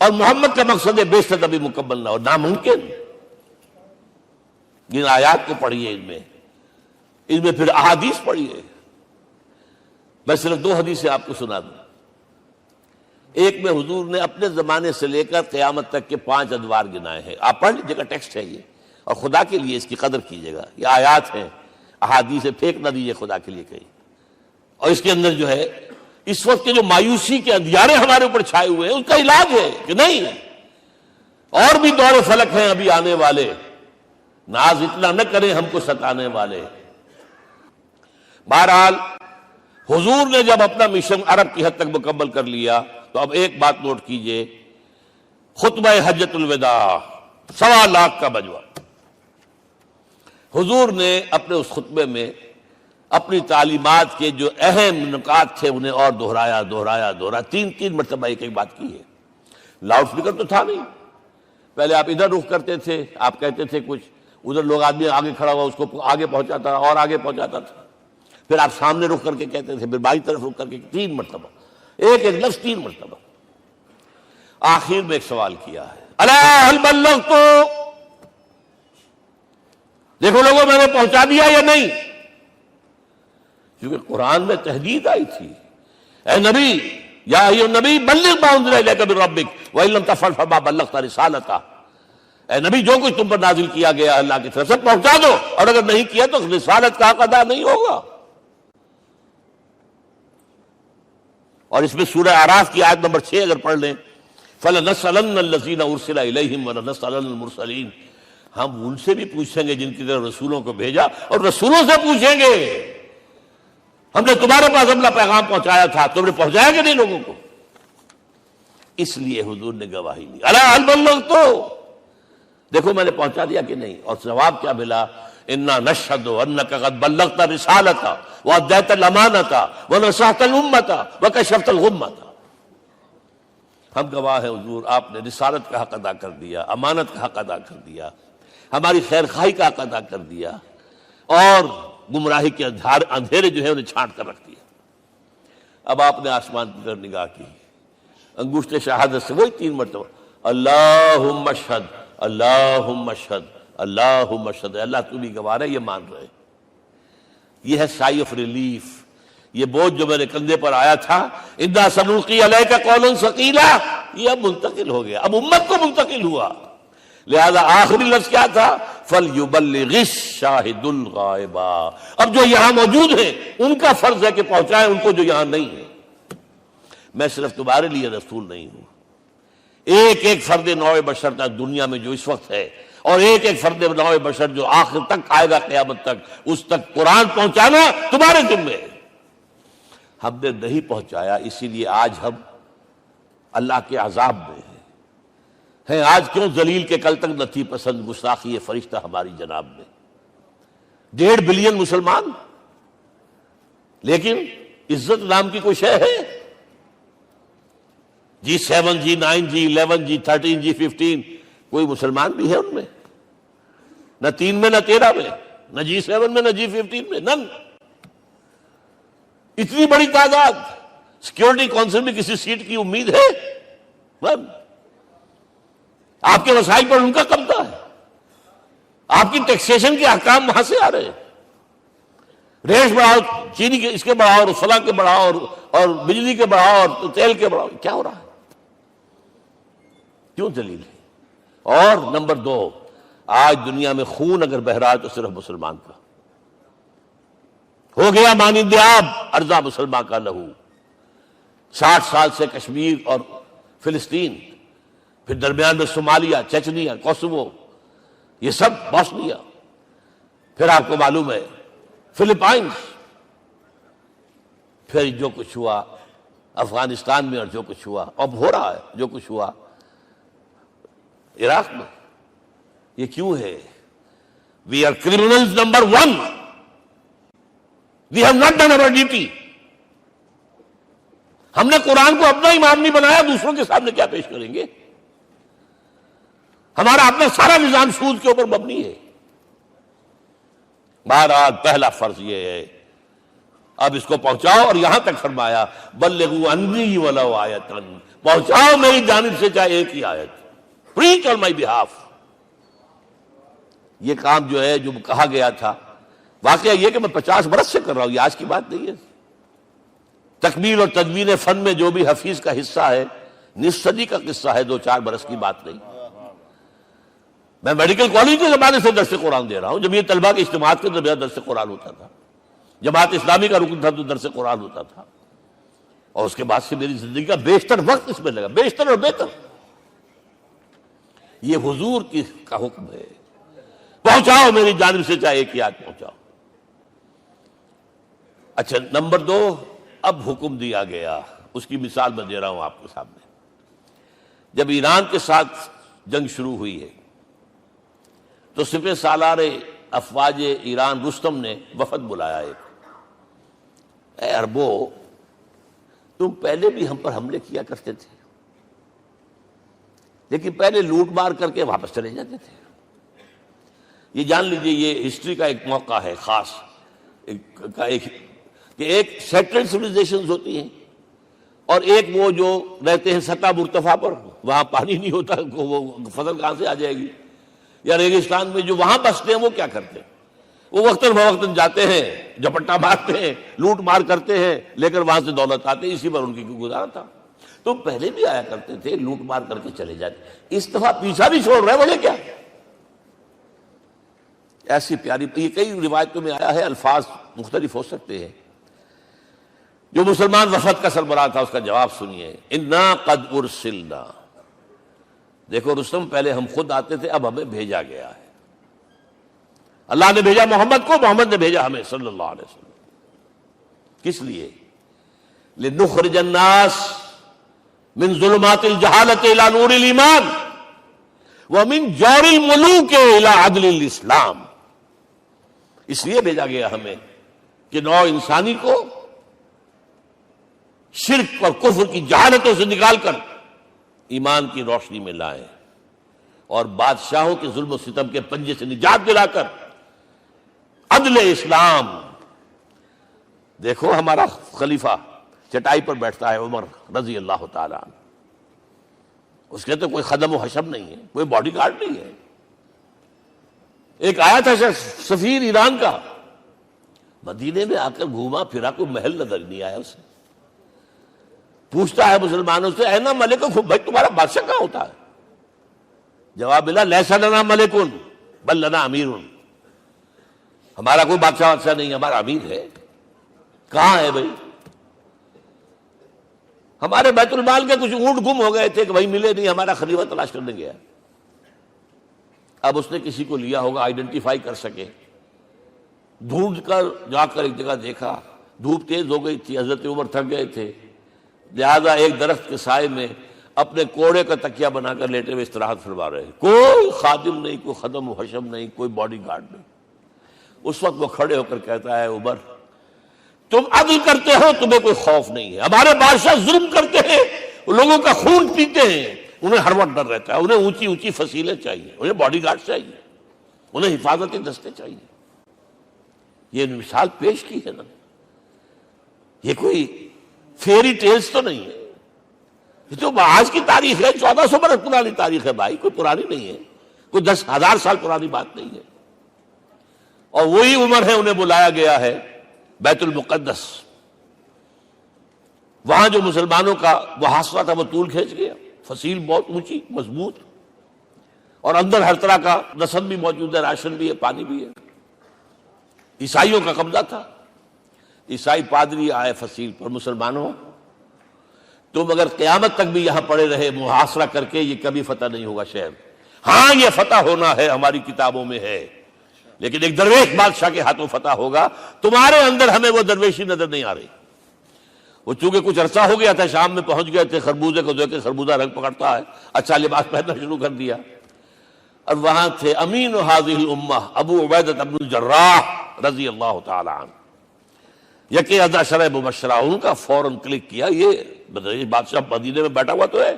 اور محمد کا مقصد بعثت ابھی مکمل نہ ہو، ناممکن۔ جن آیات کو پڑھیے، ان میں پھر احادیث پڑھیے۔ میں صرف 2 حدیثیں آپ کو سنا دوں۔ ایک میں حضور نے اپنے زمانے سے لے کر قیامت تک کے 5 ادوار گنائے ہیں، آپ پڑھ لیجیے گا، ٹیکسٹ ہے یہ، اور خدا کے لیے اس کی قدر کیجیے گا، یہ آیات ہیں، احادیث پھینک نہ دیجیے خدا کے لیے کہیں۔ اور اس کے اندر جو ہے اس وقت کے جو مایوسی کے اندھیارے ہمارے اوپر چھائے ہوئے ہیں، اس کا علاج ہے کہ نہیں، اور بھی دور فلک ہیں ابھی آنے والے، ناز اتنا نہ کریں ہم کو ستانے والے۔ بہرحال حضور نے جب اپنا مشن عرب کی حد تک مکمل کر لیا، تو اب ایک بات نوٹ کیجئے، خطبہ حجۃ الوداع 1.25 لاکھ کا بجوا، حضور نے اپنے اس خطبے میں اپنی تعلیمات کے جو اہم نکات تھے انہیں اور دہرایا 3 مرتبہ ایک بات کی ہے۔ لاؤڈ سپیکر تو تھا نہیں، پہلے آپ ادھر رخ کرتے تھے، آپ کہتے تھے کچھ، ادھر لوگ آدمی آگے کھڑا ہوا اس کو آگے پہنچاتا اور آگے پہنچاتا تھا، پھر آپ سامنے رخ کر کے کہتے تھے، پھر بائیں طرف رخ کر کے 3 مرتبہ، ایک لفظ 3 مرتبہ۔ آخر میں ایک سوال کیا ہے، الا هل بلغت، دیکھو لوگوں میں نے پہنچا دیا یا نہیں؟ کیونکہ قرآن میں تحدید آئی تھی، اے نبی، یا ایھا النبی بلغ ما انزل الیک من ربک وان لم تفعل فما بلغت رسالتہ، اے نبی جو کچھ تم پر نازل کیا گیا اللہ کی طرف سے پہنچا دو، اور اگر نہیں کیا تو رسالت کا حق ادا نہیں ہوگا۔ اور اس میں سورہ اعراف کی آیت نمبر 6 اگر پڑھ لیں، فَلَنَسْأَلَنَّ الَّذِينَ أُرْسِلَ إِلَيْهِمْ وَلَنَسْأَلَنَّ الْمُرْسَلِينَ، ہم ان سے بھی پوچھیں گے جن کی طرف رسولوں کو بھیجا، اور رسولوں سے پوچھیں گے ہم نے تمہارے پاس اپنا پیغام پہنچایا تھا، تم نے پہنچایا کہ نہیں لوگوں کو؟ اس لیے حضور نے گواہی دی، الا هل بلغت، دیکھو میں نے پہنچا دیا کہ نہیں؟ اور جواب کیا ملا؟ انا نشهد انك قد بلغت رسالتہ واديت الامانۃ ونصحت الامۃ وكشفت الغمۃ، ہم گواہ ہیں حضور آپ نے رسالت کا حق ادا کر دیا، امانت کا حق ادا کر دیا، ہماری خیر خواہی کا حق ادا کر دیا، اور گمراہی کے اندھیرے جو ہے انہیں چھانٹ کر رکھ دیا۔ اب آپ نے آسمان کی طرف نگاہ کی، انگشت شہادت سے وہی 3 مرتبہ اللہم اشہد اللہم اشہد اللہم اشہد، اللہ تو بھی گواہ ہے، یہ مان رہے۔ یہ ہے سائی آف ریلیف، یہ بوجھ جو میرے کندھے پر آیا تھا اِنَّا سَنُلْقِي عَلَيْكَ قَوْلًا ثَقِيلًا، یہ اب منتقل ہو گیا، اب امت کو منتقل ہوا۔ لہذا آخری لفظ کیا تھا؟ فَلْيُبَلِّغِ الشَّاهِدُ الْغَائِبَ، اب جو یہاں موجود ہیں ان کا فرض ہے کہ پہنچائیں ان کو جو یہاں نہیں ہے۔ میں صرف تمہارے لیے رسول نہیں ہوں، ایک ایک فرد نوع بشر تک دنیا میں جو اس وقت ہے، اور ایک ایک فرد نوع بشر جو آخر تک آئے گا قیامت تک، اس تک قرآن پہنچانا تمہارے ذمہ ہے۔ ہم نے نہیں پہنچایا، اسی لیے آج ہم اللہ کے عذاب میں ہیں۔ آج کیوں ذلیل کے کل تک نہ تھی پسند گستاخی یہ فرشتہ ہماری جناب میں؟ 1.5 بلین مسلمان، لیکن عزت نام کی کوئی شے ہے؟ G7 G9 G11 G13 G15 کوئی مسلمان بھی ہے ان میں؟ نہ 3 میں نہ 13 میں، نہ G7 میں نہ G15 میں، نن۔ اتنی بڑی تعداد، سیکیورٹی کونسل میں کسی سیٹ کی امید ہے؟ نن۔ آپ کے وسائل پر ان کا قبضہ ہے، آپ کی ٹیکسیشن کے احکام وہاں سے آ رہے ہیں۔ ریٹ بڑھاؤ، چینی کے اس کے بڑھاؤ، اور فلاں کے بڑھاؤ، اور بجلی کے بڑھاؤ، اور تیل کے بڑھاؤ، کیا ہو رہا ہے؟ کیوں ذلیل ہے؟ اور نمبر 2، آج دنیا میں خون اگر بہ رہا ہے تو صرف مسلمان کا ہو گیا، مانند آب ارضا مسلمان کا لہو۔ 60 سال سے کشمیر اور فلسطین، پھر درمیان میں صومالیہ، چچنیا، کوسوو، یہ سب بوسنیا، پھر آپ کو معلوم ہے فلپائنز، پھر جو کچھ ہوا افغانستان میں، اور جو کچھ ہوا اب ہو رہا ہے، جو کچھ ہوا عراق میں۔ یہ کیوں ہے؟ We are criminals number 1. We have not done our duty. ہم نے قرآن کو اپنا امام نہیں بنایا، دوسروں کے سامنے کیا پیش کریں گے؟ ہمارا اپنا سارا نظام سود کے اوپر مبنی ہے۔ بہرحال پہلا فرض یہ ہے، اب اس کو پہنچاؤ، اور یہاں تک فرمایا بلغوا عنی ولو آیۃ، پہنچاؤ میری جانب سے چاہے ایک ہی آیت، preach on my behalf۔ یہ کام جو ہے جو کہا گیا تھا، واقعہ یہ کہ میں 50 برس سے کر رہا ہوں، یہ آج کی بات نہیں ہے۔ تکمیل اور تدوین فن میں جو بھی حفیظ کا حصہ ہے، نصف صدی کا قصہ ہے، 2-4 برس کی بات نہیں۔ میں میڈیکل کالج کے زمانے سے درس قرآن دے رہا ہوں، جب یہ طلبہ کے اجتماعات کے درمیان درس قرآن ہوتا تھا، جماعت اسلامی کا رکن تھا تو درس قرآن ہوتا تھا، اور اس کے بعد سے میری زندگی کا بیشتر وقت اس میں لگا، بیشتر اور بہتر۔ یہ حضور کا حکم ہے، پہنچاؤ میری جانب سے چاہے ایک آیت پہنچاؤ۔ اچھا، نمبر 2، اب حکم دیا گیا، اس کی مثال میں دے رہا ہوں آپ کے سامنے۔ جب ایران کے ساتھ جنگ شروع ہوئی ہے تو سپہ سالار افواج ایران رستم نے وفد بلایا ایک، اے عربو، تم پہلے بھی ہم پر حملے کیا کرتے تھے، لیکن پہلے لوٹ مار کر کے واپس چلے جاتے تھے۔ یہ جان لیجئے، یہ ہسٹری کا ایک موقع ہے خاص، کہ ایک سیٹلڈ سیویلائزیشنز ہوتی ہیں، اور ایک وہ جو رہتے ہیں سطح مرتفع پر، وہاں پانی نہیں ہوتا، وہ فصل کہاں سے آ جائے گی، یا ریگستان میں جو وہاں بستے ہیں وہ کیا کرتے ہیں؟ وہ وقتاً فوقتاً جاتے ہیں، جھپٹا مارتے ہیں، لوٹ مار کرتے ہیں، لے کر وہاں سے دولت آتے ہیں، اسی پر ان کی گزارا تھا۔ تو پہلے بھی آیا کرتے تھے، لوٹ مار کر کے چلے جاتے، اس دفعہ پیچھا بھی چھوڑ رہے، وجہ کیا؟ ایسی پیاری، یہ کئی روایتوں میں آیا ہے، الفاظ مختلف ہو سکتے ہیں۔ جو مسلمان وفد کا سربراہ تھا اس کا جواب سنیے، انا قد ارسلنا، دیکھو رستم، پہلے ہم خود آتے تھے، اب ہمیں بھیجا گیا ہے، اللہ نے بھیجا محمد کو، محمد نے بھیجا ہمیں صلی اللہ علیہ وسلم۔ کس لیے؟ لنخرج الناس من ظلمات الجہالت الى نور الایمان ومن جور الملوک الى عدل الاسلام۔ اس لیے بھیجا گیا ہمیں کہ نوع انسانی کو شرک اور کفر کی جہالتوں سے نکال کر ایمان کی روشنی میں لائیں، اور بادشاہوں کے ظلم و ستم کے پنجے سے نجات دلا کر عدل اسلام. دیکھو ہمارا خلیفہ چٹائی پر بیٹھتا ہے عمر رضی اللہ تعالیٰ عنہ, اس کے تو کوئی خدم و حشم نہیں ہے, کوئی باڈی گارڈ نہیں ہے. ایک آیا تھا سفیر ایران کا, مدینے میں آ کر گھوما پھرا, کوئی محل نظر نہیں آیا اسے. پوچھتا ہے مسلمانوں سے اینا ملک, بھائی تمہارا بادشاہ کہاں ہوتا ہے؟ جواب ملا لیسا لنا ملکن بل لنا امیر, ہمارا کوئی بادشاہ نہیں, ہمارا امیر ہے. کہاں ہے بھائی؟ ہمارے بیت المال کے کچھ اونٹ گم ہو گئے تھے کہ بھائی ملے نہیں, ہمارا خلیفہ تلاش کرنے گیا. اب اس نے کسی کو لیا ہوگا آئیڈینٹیفائی کر سکے, ڈھونڈ کر جا کر ایک جگہ دیکھا, دھوپ تیز ہو گئی تھی, حضرت عمر تھک گئے تھے, لہذا ایک درخت کے سائے میں اپنے کوڑے کا تکیہ بنا کر لیٹے ہوئے استراحت فرما رہے. کوئی خادم نہیں, کوئی خدم و حشم نہیں, کوئی باڈی گارڈ نہیں. اس وقت وہ کھڑے ہو کر کہتا ہے عمر تم عدل کرتے ہو, تمہیں کوئی خوف نہیں ہے. ہمارے بادشاہ ظلم کرتے ہیں, لوگوں کا خون پیتے ہیں, انہیں ہر وقت ڈر رہتا ہے. انہیں اونچی اونچی فصیلیں چاہیے, انہیں باڈی گارڈ چاہیے, انہیں حفاظتی دستے چاہیے. یہ مثال پیش کی ہے نا, یہ کوئی فیری ٹیلز تو نہیں ہے, یہ تو آج کی تاریخ ہے, 1400 برس پرانی تاریخ ہے بھائی, کوئی پرانی نہیں ہے, کوئی 10,000 سال پرانی بات نہیں ہے. اور وہی عمر ہے, انہیں بلایا گیا ہے بیت المقدس, وہاں جو مسلمانوں کا محاصرہ تھا وہ طول کھینچ گیا, فصیل بہت اونچی مضبوط, اور اندر ہر طرح کا رسد بھی موجود ہے, راشن بھی ہے, پانی بھی ہے. عیسائیوں کا قبضہ تھا. عیسائی پادری آئے فصیل پر, مسلمانوں تم اگر قیامت تک بھی یہاں پڑے رہے محاصرہ کر کے, یہ کبھی فتح نہیں ہوگا شہر. ہاں یہ فتح ہونا ہے, ہماری کتابوں میں ہے, لیکن ایک درویش بادشاہ کے ہاتھوں فتح ہوگا. تمہارے اندر ہمیں وہ درویشی نظر نہیں آ رہی. وہ چونکہ کچھ عرصہ ہو گیا تھا, شام میں پہنچ گئے تھے, خربوزے کو دیکھ کے خربوزہ رنگ پکڑتا ہے, اچھا لباس پہننا شروع کر دیا. اور وہاں تھے امین هذه الامہ ابو عبیدہ بن الجراح رضی اللہ تعالی عنہ, یکے ازا شرع مبشرہ, ان کا فوراً کلک کیا, یہ بادشاہ مدینے میں بیٹھا ہوا تو ہے.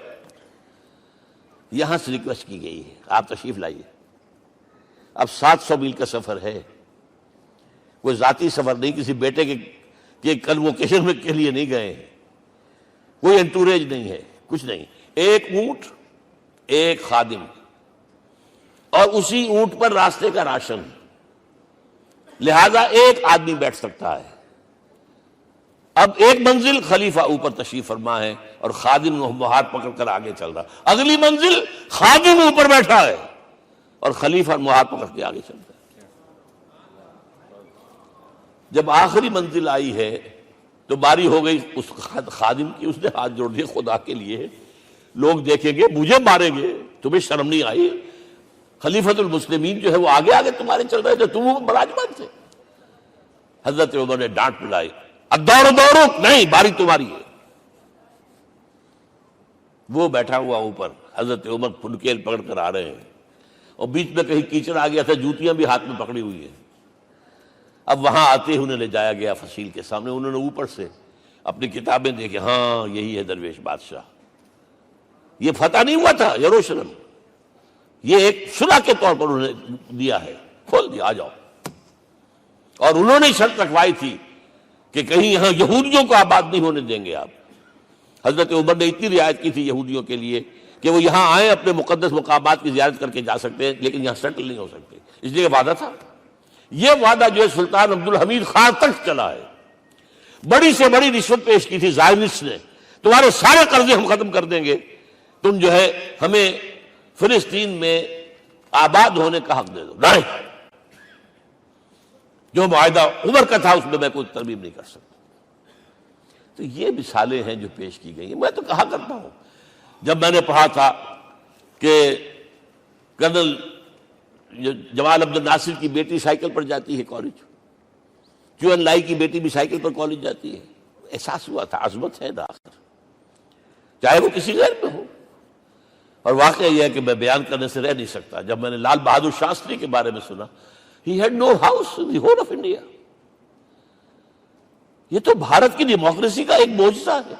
یہاں سے ریکویسٹ کی گئی ہے آپ تشریف لائیے. اب 700 میل کا سفر ہے, کوئی ذاتی سفر نہیں, کسی بیٹے کے کنووکیشن میں کے لیے نہیں گئے ہیں, کوئی انٹوریج نہیں ہے, کچھ نہیں. ایک اونٹ, ایک خادم, اور اسی اونٹ پر راستے کا راشن, لہذا ایک آدمی بیٹھ سکتا ہے. اب ایک منزل خلیفہ اوپر تشریف فرما ہے اور خادم ہاتھ پکڑ کر آگے چل رہا, اگلی منزل خادم اوپر بیٹھا ہے اور خلیفہ ہاتھ پکڑ کے آگے چل رہا ہے. جب آخری منزل آئی ہے تو باری ہو گئی اس خادم کی, اس نے ہاتھ جوڑ دیے, خدا کے لیے لوگ دیکھیں گے, مجھے ماریں گے, تمہیں شرم نہیں آئی؟ خلیفۃ المسلمین جو ہے وہ آگے آگے تمہارے چل رہے تھے, تم براجمان تھے. حضرت عمر نے ڈانٹ پلائی, الدور دورک, نہیں, باری تمہاری ہے. وہ بیٹھا ہوا اوپر, حضرت عمر پھنکیل پکڑ کر آ رہے ہیں, اور بیچ میں کہیں کیچڑ آ گیا تھا, جوتیاں بھی ہاتھ میں پکڑی ہوئی ہیں. اب وہاں آتے ہی انہیں لے جایا گیا فصیل کے سامنے. انہوں نے اوپر سے اپنی کتابیں دیکھیں, ہاں یہی ہے درویش بادشاہ. یہ فتح نہیں ہوا تھا یروشلم, یہ ایک صلح کے طور پر انہوں نے دیا ہے, کھول دیا, آ جاؤ. اور انہوں نے شرط رکھوائی تھی کہ کہیں یہاں یہودیوں کو آباد نہیں ہونے دیں گے آپ. حضرت عمر نے اتنی رعایت کی تھی یہودیوں کے لیے کہ وہ یہاں آئیں, اپنے مقدس مقامات کی زیارت کر کے جا سکتے ہیں, لیکن یہاں سیٹل نہیں ہو سکتے. اس لیے وعدہ تھا. یہ وعدہ جو ہے سلطان عبد الحمید خان تک چلا ہے. بڑی سے بڑی رشوت پیش کی تھی زائنسٹ نے, تمہارے سارے قرضے ہم ختم کر دیں گے, تم جو ہے ہمیں فلسطین میں آباد ہونے کا حق دے دو. نہیں, جو معاہدہ عمر کا تھا اس میں کوئی ترمیم نہیں کر سکتا. تو یہ مثالیں ہیں جو پیش کی گئی ہیں. میں تو کہا کرتا ہوں, جب میں نے پڑھا تھا کہ کرنل جمال عبد الناصر کی بیٹی سائیکل پر جاتی ہے کالج, کیو این لائی کی بیٹی بھی سائیکل پر کالج جاتی ہے, احساس ہوا تھا عظمت ہے نا آخر, چاہے وہ کسی غیر میں ہو. اور واقعہ یہ ہے کہ میں بیان کرنے سے رہ نہیں سکتا. جب میں نے لال بہادر شاستری کے بارے میں سنا, he had no house in the whole of India. یہ تو بھارت کی ڈیموکریسی کا ایک معجزہ ہے.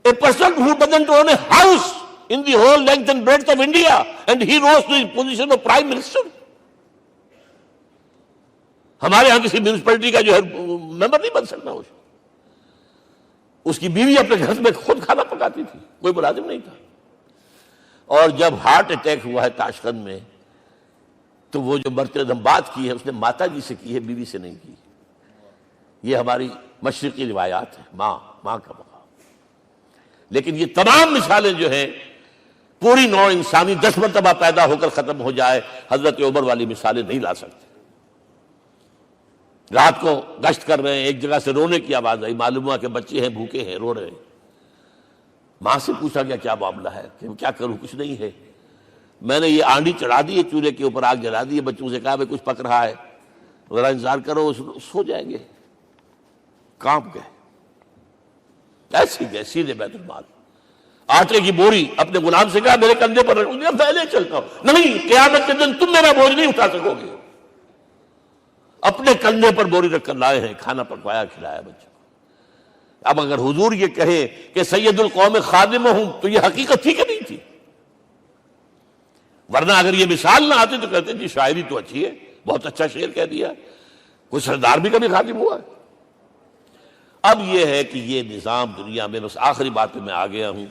A person who doesn't own a house in the whole length and breadth of India, and he rose to the position of Prime Minister. ہمارے ہاں کسی میونسپلٹی کا جو ہے ممبر نہیں بن سکتا، اس کی بیوی اپنے گھر میں خود کھانا پکاتی تھی، کوئی ملازم نہیں تھا۔ اور جب ہارٹ اٹیک ہوا ہے تاشقند میں، تو وہ جو مرتے دم بات کی ہے اس نے ماتا جی سے کی ہے، بیوی سے نہیں کی۔ یہ ہماری مشرقی روایات ہیں، ماں کا مقام۔ لیکن یہ تمام مثالیں جو ہیں، پوری نوع انسانی 10 مرتبہ پیدا ہو کر ختم ہو جائے، حضرت عمر والی مثالیں نہیں لا سکتے۔ رات کو گشت کر رہے ہیں، ایک جگہ سے رونے کی آواز آئی، معلوم ہوا کہ بچے ہیں، بھوکے ہیں، رو رہے ہیں۔ ماں سے پوچھا گیا کیا معاملہ ہے؟ کہ کیا کروں، کچھ نہیں ہے، میں نے یہ آنڈی چڑھا دی ہے، چولہے کے اوپر آگ جلا دی ہے، بچوں سے کہا کچھ پک رہا ہے، ذرا انتظار کرو، سو جائیں گے۔ کانپ گئے، ایسے گئے سیدھے بیت المال، آٹے کی بوری اپنے غلام سے کہا میرے کندھے پر رکھ، پہلے چلتا ہوں۔ نہیں، قیامت کے دن تم میرا بوجھ نہیں اٹھا سکو گے۔ اپنے کندھے پر بوری رکھ کر لائے ہیں، کھانا پکوایا، کھلایا بچوں کو۔ اب اگر حضور یہ کہے کہ سید القوم خادم ہوں، تو یہ حقیقت تھی کہ نہیں تھی؟ ورنہ اگر یہ مثال نہ آتی تو کہتے جی شاعری تو اچھی ہے، بہت اچھا شعر کہہ دیا، کوئی سردار بھی کبھی خادم ہوا ہے۔ اب یہ ہے کہ یہ نظام دنیا میں، بس آخری بات پہ میں آ گیا ہوں،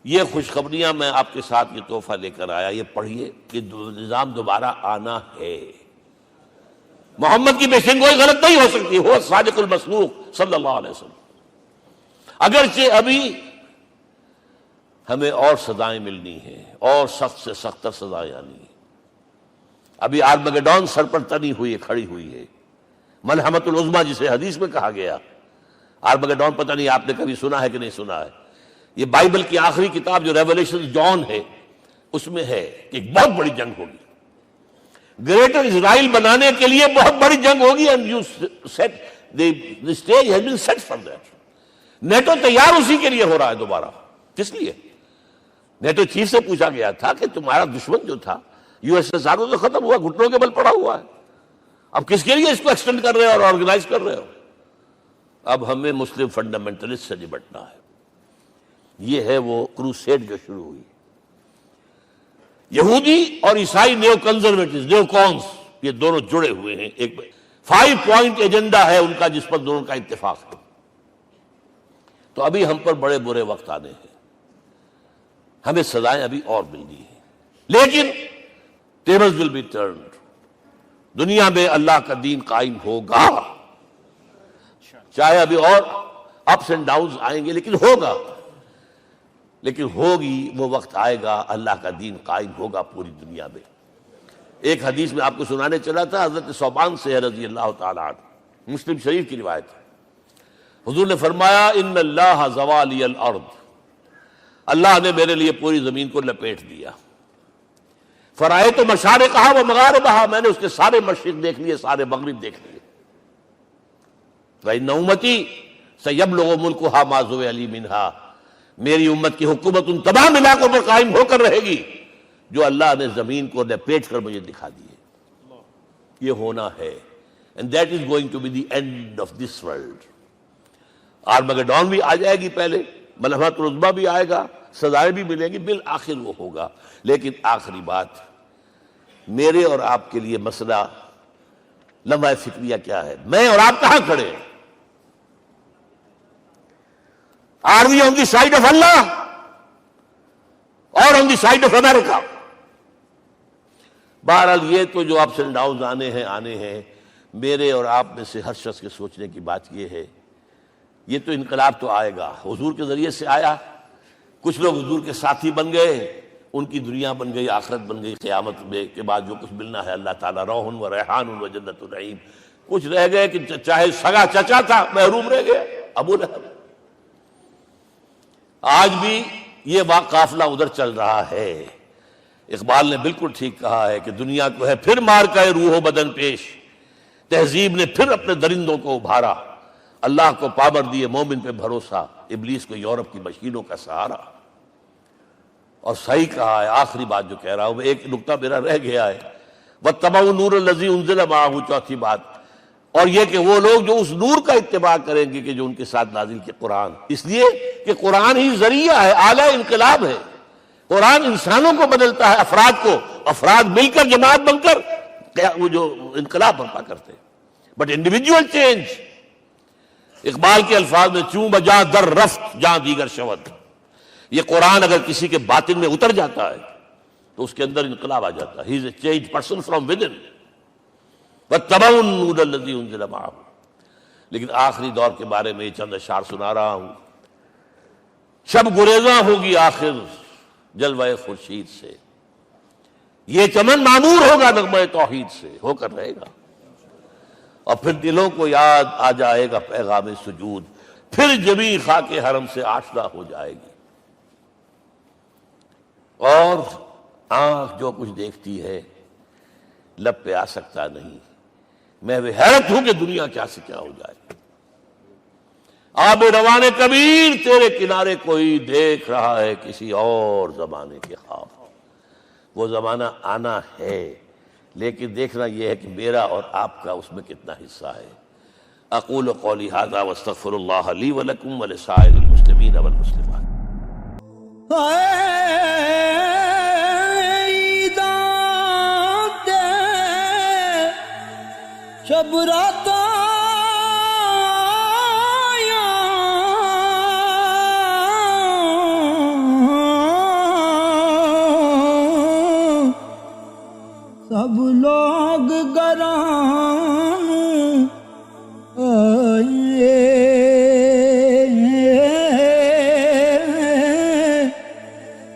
یہ خوشخبریاں میں آپ کے ساتھ یہ تحفہ لے کر آیا، یہ پڑھیے کہ نظام دوبارہ آنا ہے۔ محمد کی پیشن گوئی غلط نہیں ہو سکتی، وہ صادق المصدوق صلی اللہ علیہ وسلم۔ اگرچہ ابھی ہمیں اور سزائیں ملنی ہیں، اور سخت سے سختر سزائیں آنی ہیں۔ ابھی آرمگیڈون سر پر تنی ہوئی ہے، کھڑی ہوئی ہے، ملحمۃ العظمیٰ جسے حدیث میں کہا گیا۔ آرمگیڈون پتہ نہیں آپ نے کبھی سنا ہے کہ نہیں سنا ہے؟ یہ بائبل کی آخری کتاب جو ریولیشن جان ہے، اس میں ہے کہ ایک بہت بڑی جنگ ہوگی، گریٹر اسرائیل بنانے کے لیے بہت بڑی جنگ ہوگی، and you set the stage has been set for that۔ NATO تیار اسی کے لیے ہو رہا ہے دوبارہ۔ کس لیے؟ نیٹو چیف سے پوچھا گیا تھا کہ تمہارا دشمن جو تھا USSR تو ختم ہوا، گھٹنوں کے بل پڑا ہوا ہے، اب کس کے لیے اس کو ایکسٹینڈ کر رہے ہو اور آرگنائز کر رہے ہو؟ اب ہمیں مسلم فنڈامنٹلسٹ سے نمٹنا ہے۔ یہ ہے وہ کروسیڈ جو شروع ہوئی۔ یہودی اور عیسائی نیو کنزرویٹوز، نیو کونس، یہ دونوں جڑے ہوئے ہیں، ایک 5 پوائنٹ ایجنڈا ہے ان کا جس پر دونوں کا اتفاق ہے۔ تو ابھی ہم پر بڑے برے وقت آنے ہیں، ہمیں سزائیں ابھی اور ملنی ہیں، لیکن tables will be turned۔ دنیا میں اللہ کا دین قائم ہوگا، چاہے ابھی اور اپس اینڈ ڈاؤنز آئیں گے، لیکن ہوگا، لیکن ہوگی، وہ وقت آئے گا اللہ کا دین قائم ہوگا پوری دنیا میں۔ ایک حدیث میں آپ کو سنانے چلا تھا، حضرت ثوبان سے رضی اللہ تعالیٰ عنہ، مسلم شریف کی روایت ہے۔ حضور نے فرمایا ان اللہ زوالی الارض، اللہ نے میرے لیے پوری زمین کو لپیٹ دیا۔ فرائے تو مشارقہا و مغاربہا، میں نے اس کے سارے مشرق دیکھ لیے، سارے مغرب دیکھ لیے۔ وَإِنَّ أُمَّتِي سَيَبْلُغُ مُلْكُهَا مَا زُوِّئَ لِي مِنْهَا، میری امت کی حکومت ان تمام علاقوں پر قائم ہو کر رہے گی جو اللہ نے زمین کو لپیٹ کر مجھے دکھا دیے۔ یہ ہونا ہے، and that is going to be the end of this world۔ آرمگیڈون بھی آ جائے گی، پہلے ملحمۃ العظمیٰ بھی آئے گا، سزائیں بھی ملیں گی، بالآخر وہ ہوگا۔ لیکن آخری بات، میرے اور آپ کے لیے مسئلہ لمحہ فکریہ کیا ہے؟ میں اور آپ کہاں کھڑے ہیں؟ Are we on the side of Allah or on the side of America؟ بہرحال یہ تو جو اپس اینڈ ڈاؤنز آنے ہیں، میرے اور آپ میں سے ہر شخص کے سوچنے کی بات یہ ہے، یہ تو انقلاب تو آئے گا، حضور کے ذریعے سے آیا، کچھ لوگ حضور کے ساتھی بن گئے، ان کی دنیا بن گئی، آخرت بن گئی، قیامت میں کے بعد جو کچھ ملنا ہے اللہ تعالیٰ روح و ریحان و جنت النعیم۔ کچھ رہ گئے کہ چاہے سگا چچا تھا محروم رہ گیا، ابو لہب۔ آج بھی یہ قافلہ ادھر چل رہا ہے۔ اقبال نے بالکل ٹھیک کہا ہے کہ دنیا کو ہے پھر مار کا روح و بدن پیش، تہذیب نے پھر اپنے درندوں کو ابھارا، اللہ کو پابر دیے مومن پہ بھروسہ، ابلیس کو یورپ کی مشینوں کا سہارا۔ اور صحیح کہا ہے، آخری بات جو کہہ رہا ہوں، ایک نقطہ میرا رہ گیا ہے، وَاتَّبَعُوا النُّورَ الَّذِي أُنزِلَ مَعَهُ، چوتھی بات، اور یہ کہ وہ لوگ جو اس نور کا اتباع کریں گے کہ جو ان کے ساتھ نازل کے قرآن، اس لیے کہ قرآن ہی ذریعہ ہے، آلہ انقلاب ہے۔ قرآن انسانوں کو بدلتا ہے، افراد کو، افراد مل کر جماعت بن کر وہ جو انقلاب برپا کرتے. بٹ انڈیویجول چینج، اقبال کے الفاظ میں چوں بجا در رفت جہاں دیگر شود، یہ قرآن اگر کسی کے باطن میں اتر جاتا ہے تو اس کے اندر انقلاب آ جاتا ہے. He is a change person from within واتبعوا النور الذی انزل معہ. لیکن آخری دور کے بارے میں یہ چند اشعار سنا رہا ہوں. شب گریزاں ہوگی آخر جلوہ خورشید سے، یہ چمن معمور ہوگا نغمہ توحید سے، ہو کر رہے گا. اور پھر دلوں کو یاد آ جائے گا پیغام سجود، پھر جمی خاک حرم سے آشنا ہو جائے گی. اور آنکھ جو کچھ دیکھتی ہے لب پہ آ سکتا نہیں. میں وہ حیرت ہوں کہ دنیا کیا سے کیا ہو جائے. آب روان کبیر تیرے کنارے کوئی دیکھ رہا ہے کسی اور زمانے کے خواب. وہ زمانہ آنا ہے، لیکن دیکھنا یہ ہے کہ میرا اور آپ کا اس میں کتنا حصہ ہے. اقول قولی ھذا واستغفر اللہ لی ولکم ولسائر المسلمین والمسلمات. شب رات سب لوگ گران آئیے،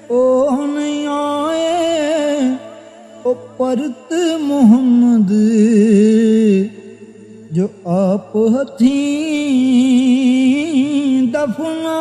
او نہیں آئے او پرت محمد جو آپ ہتھیں دفنا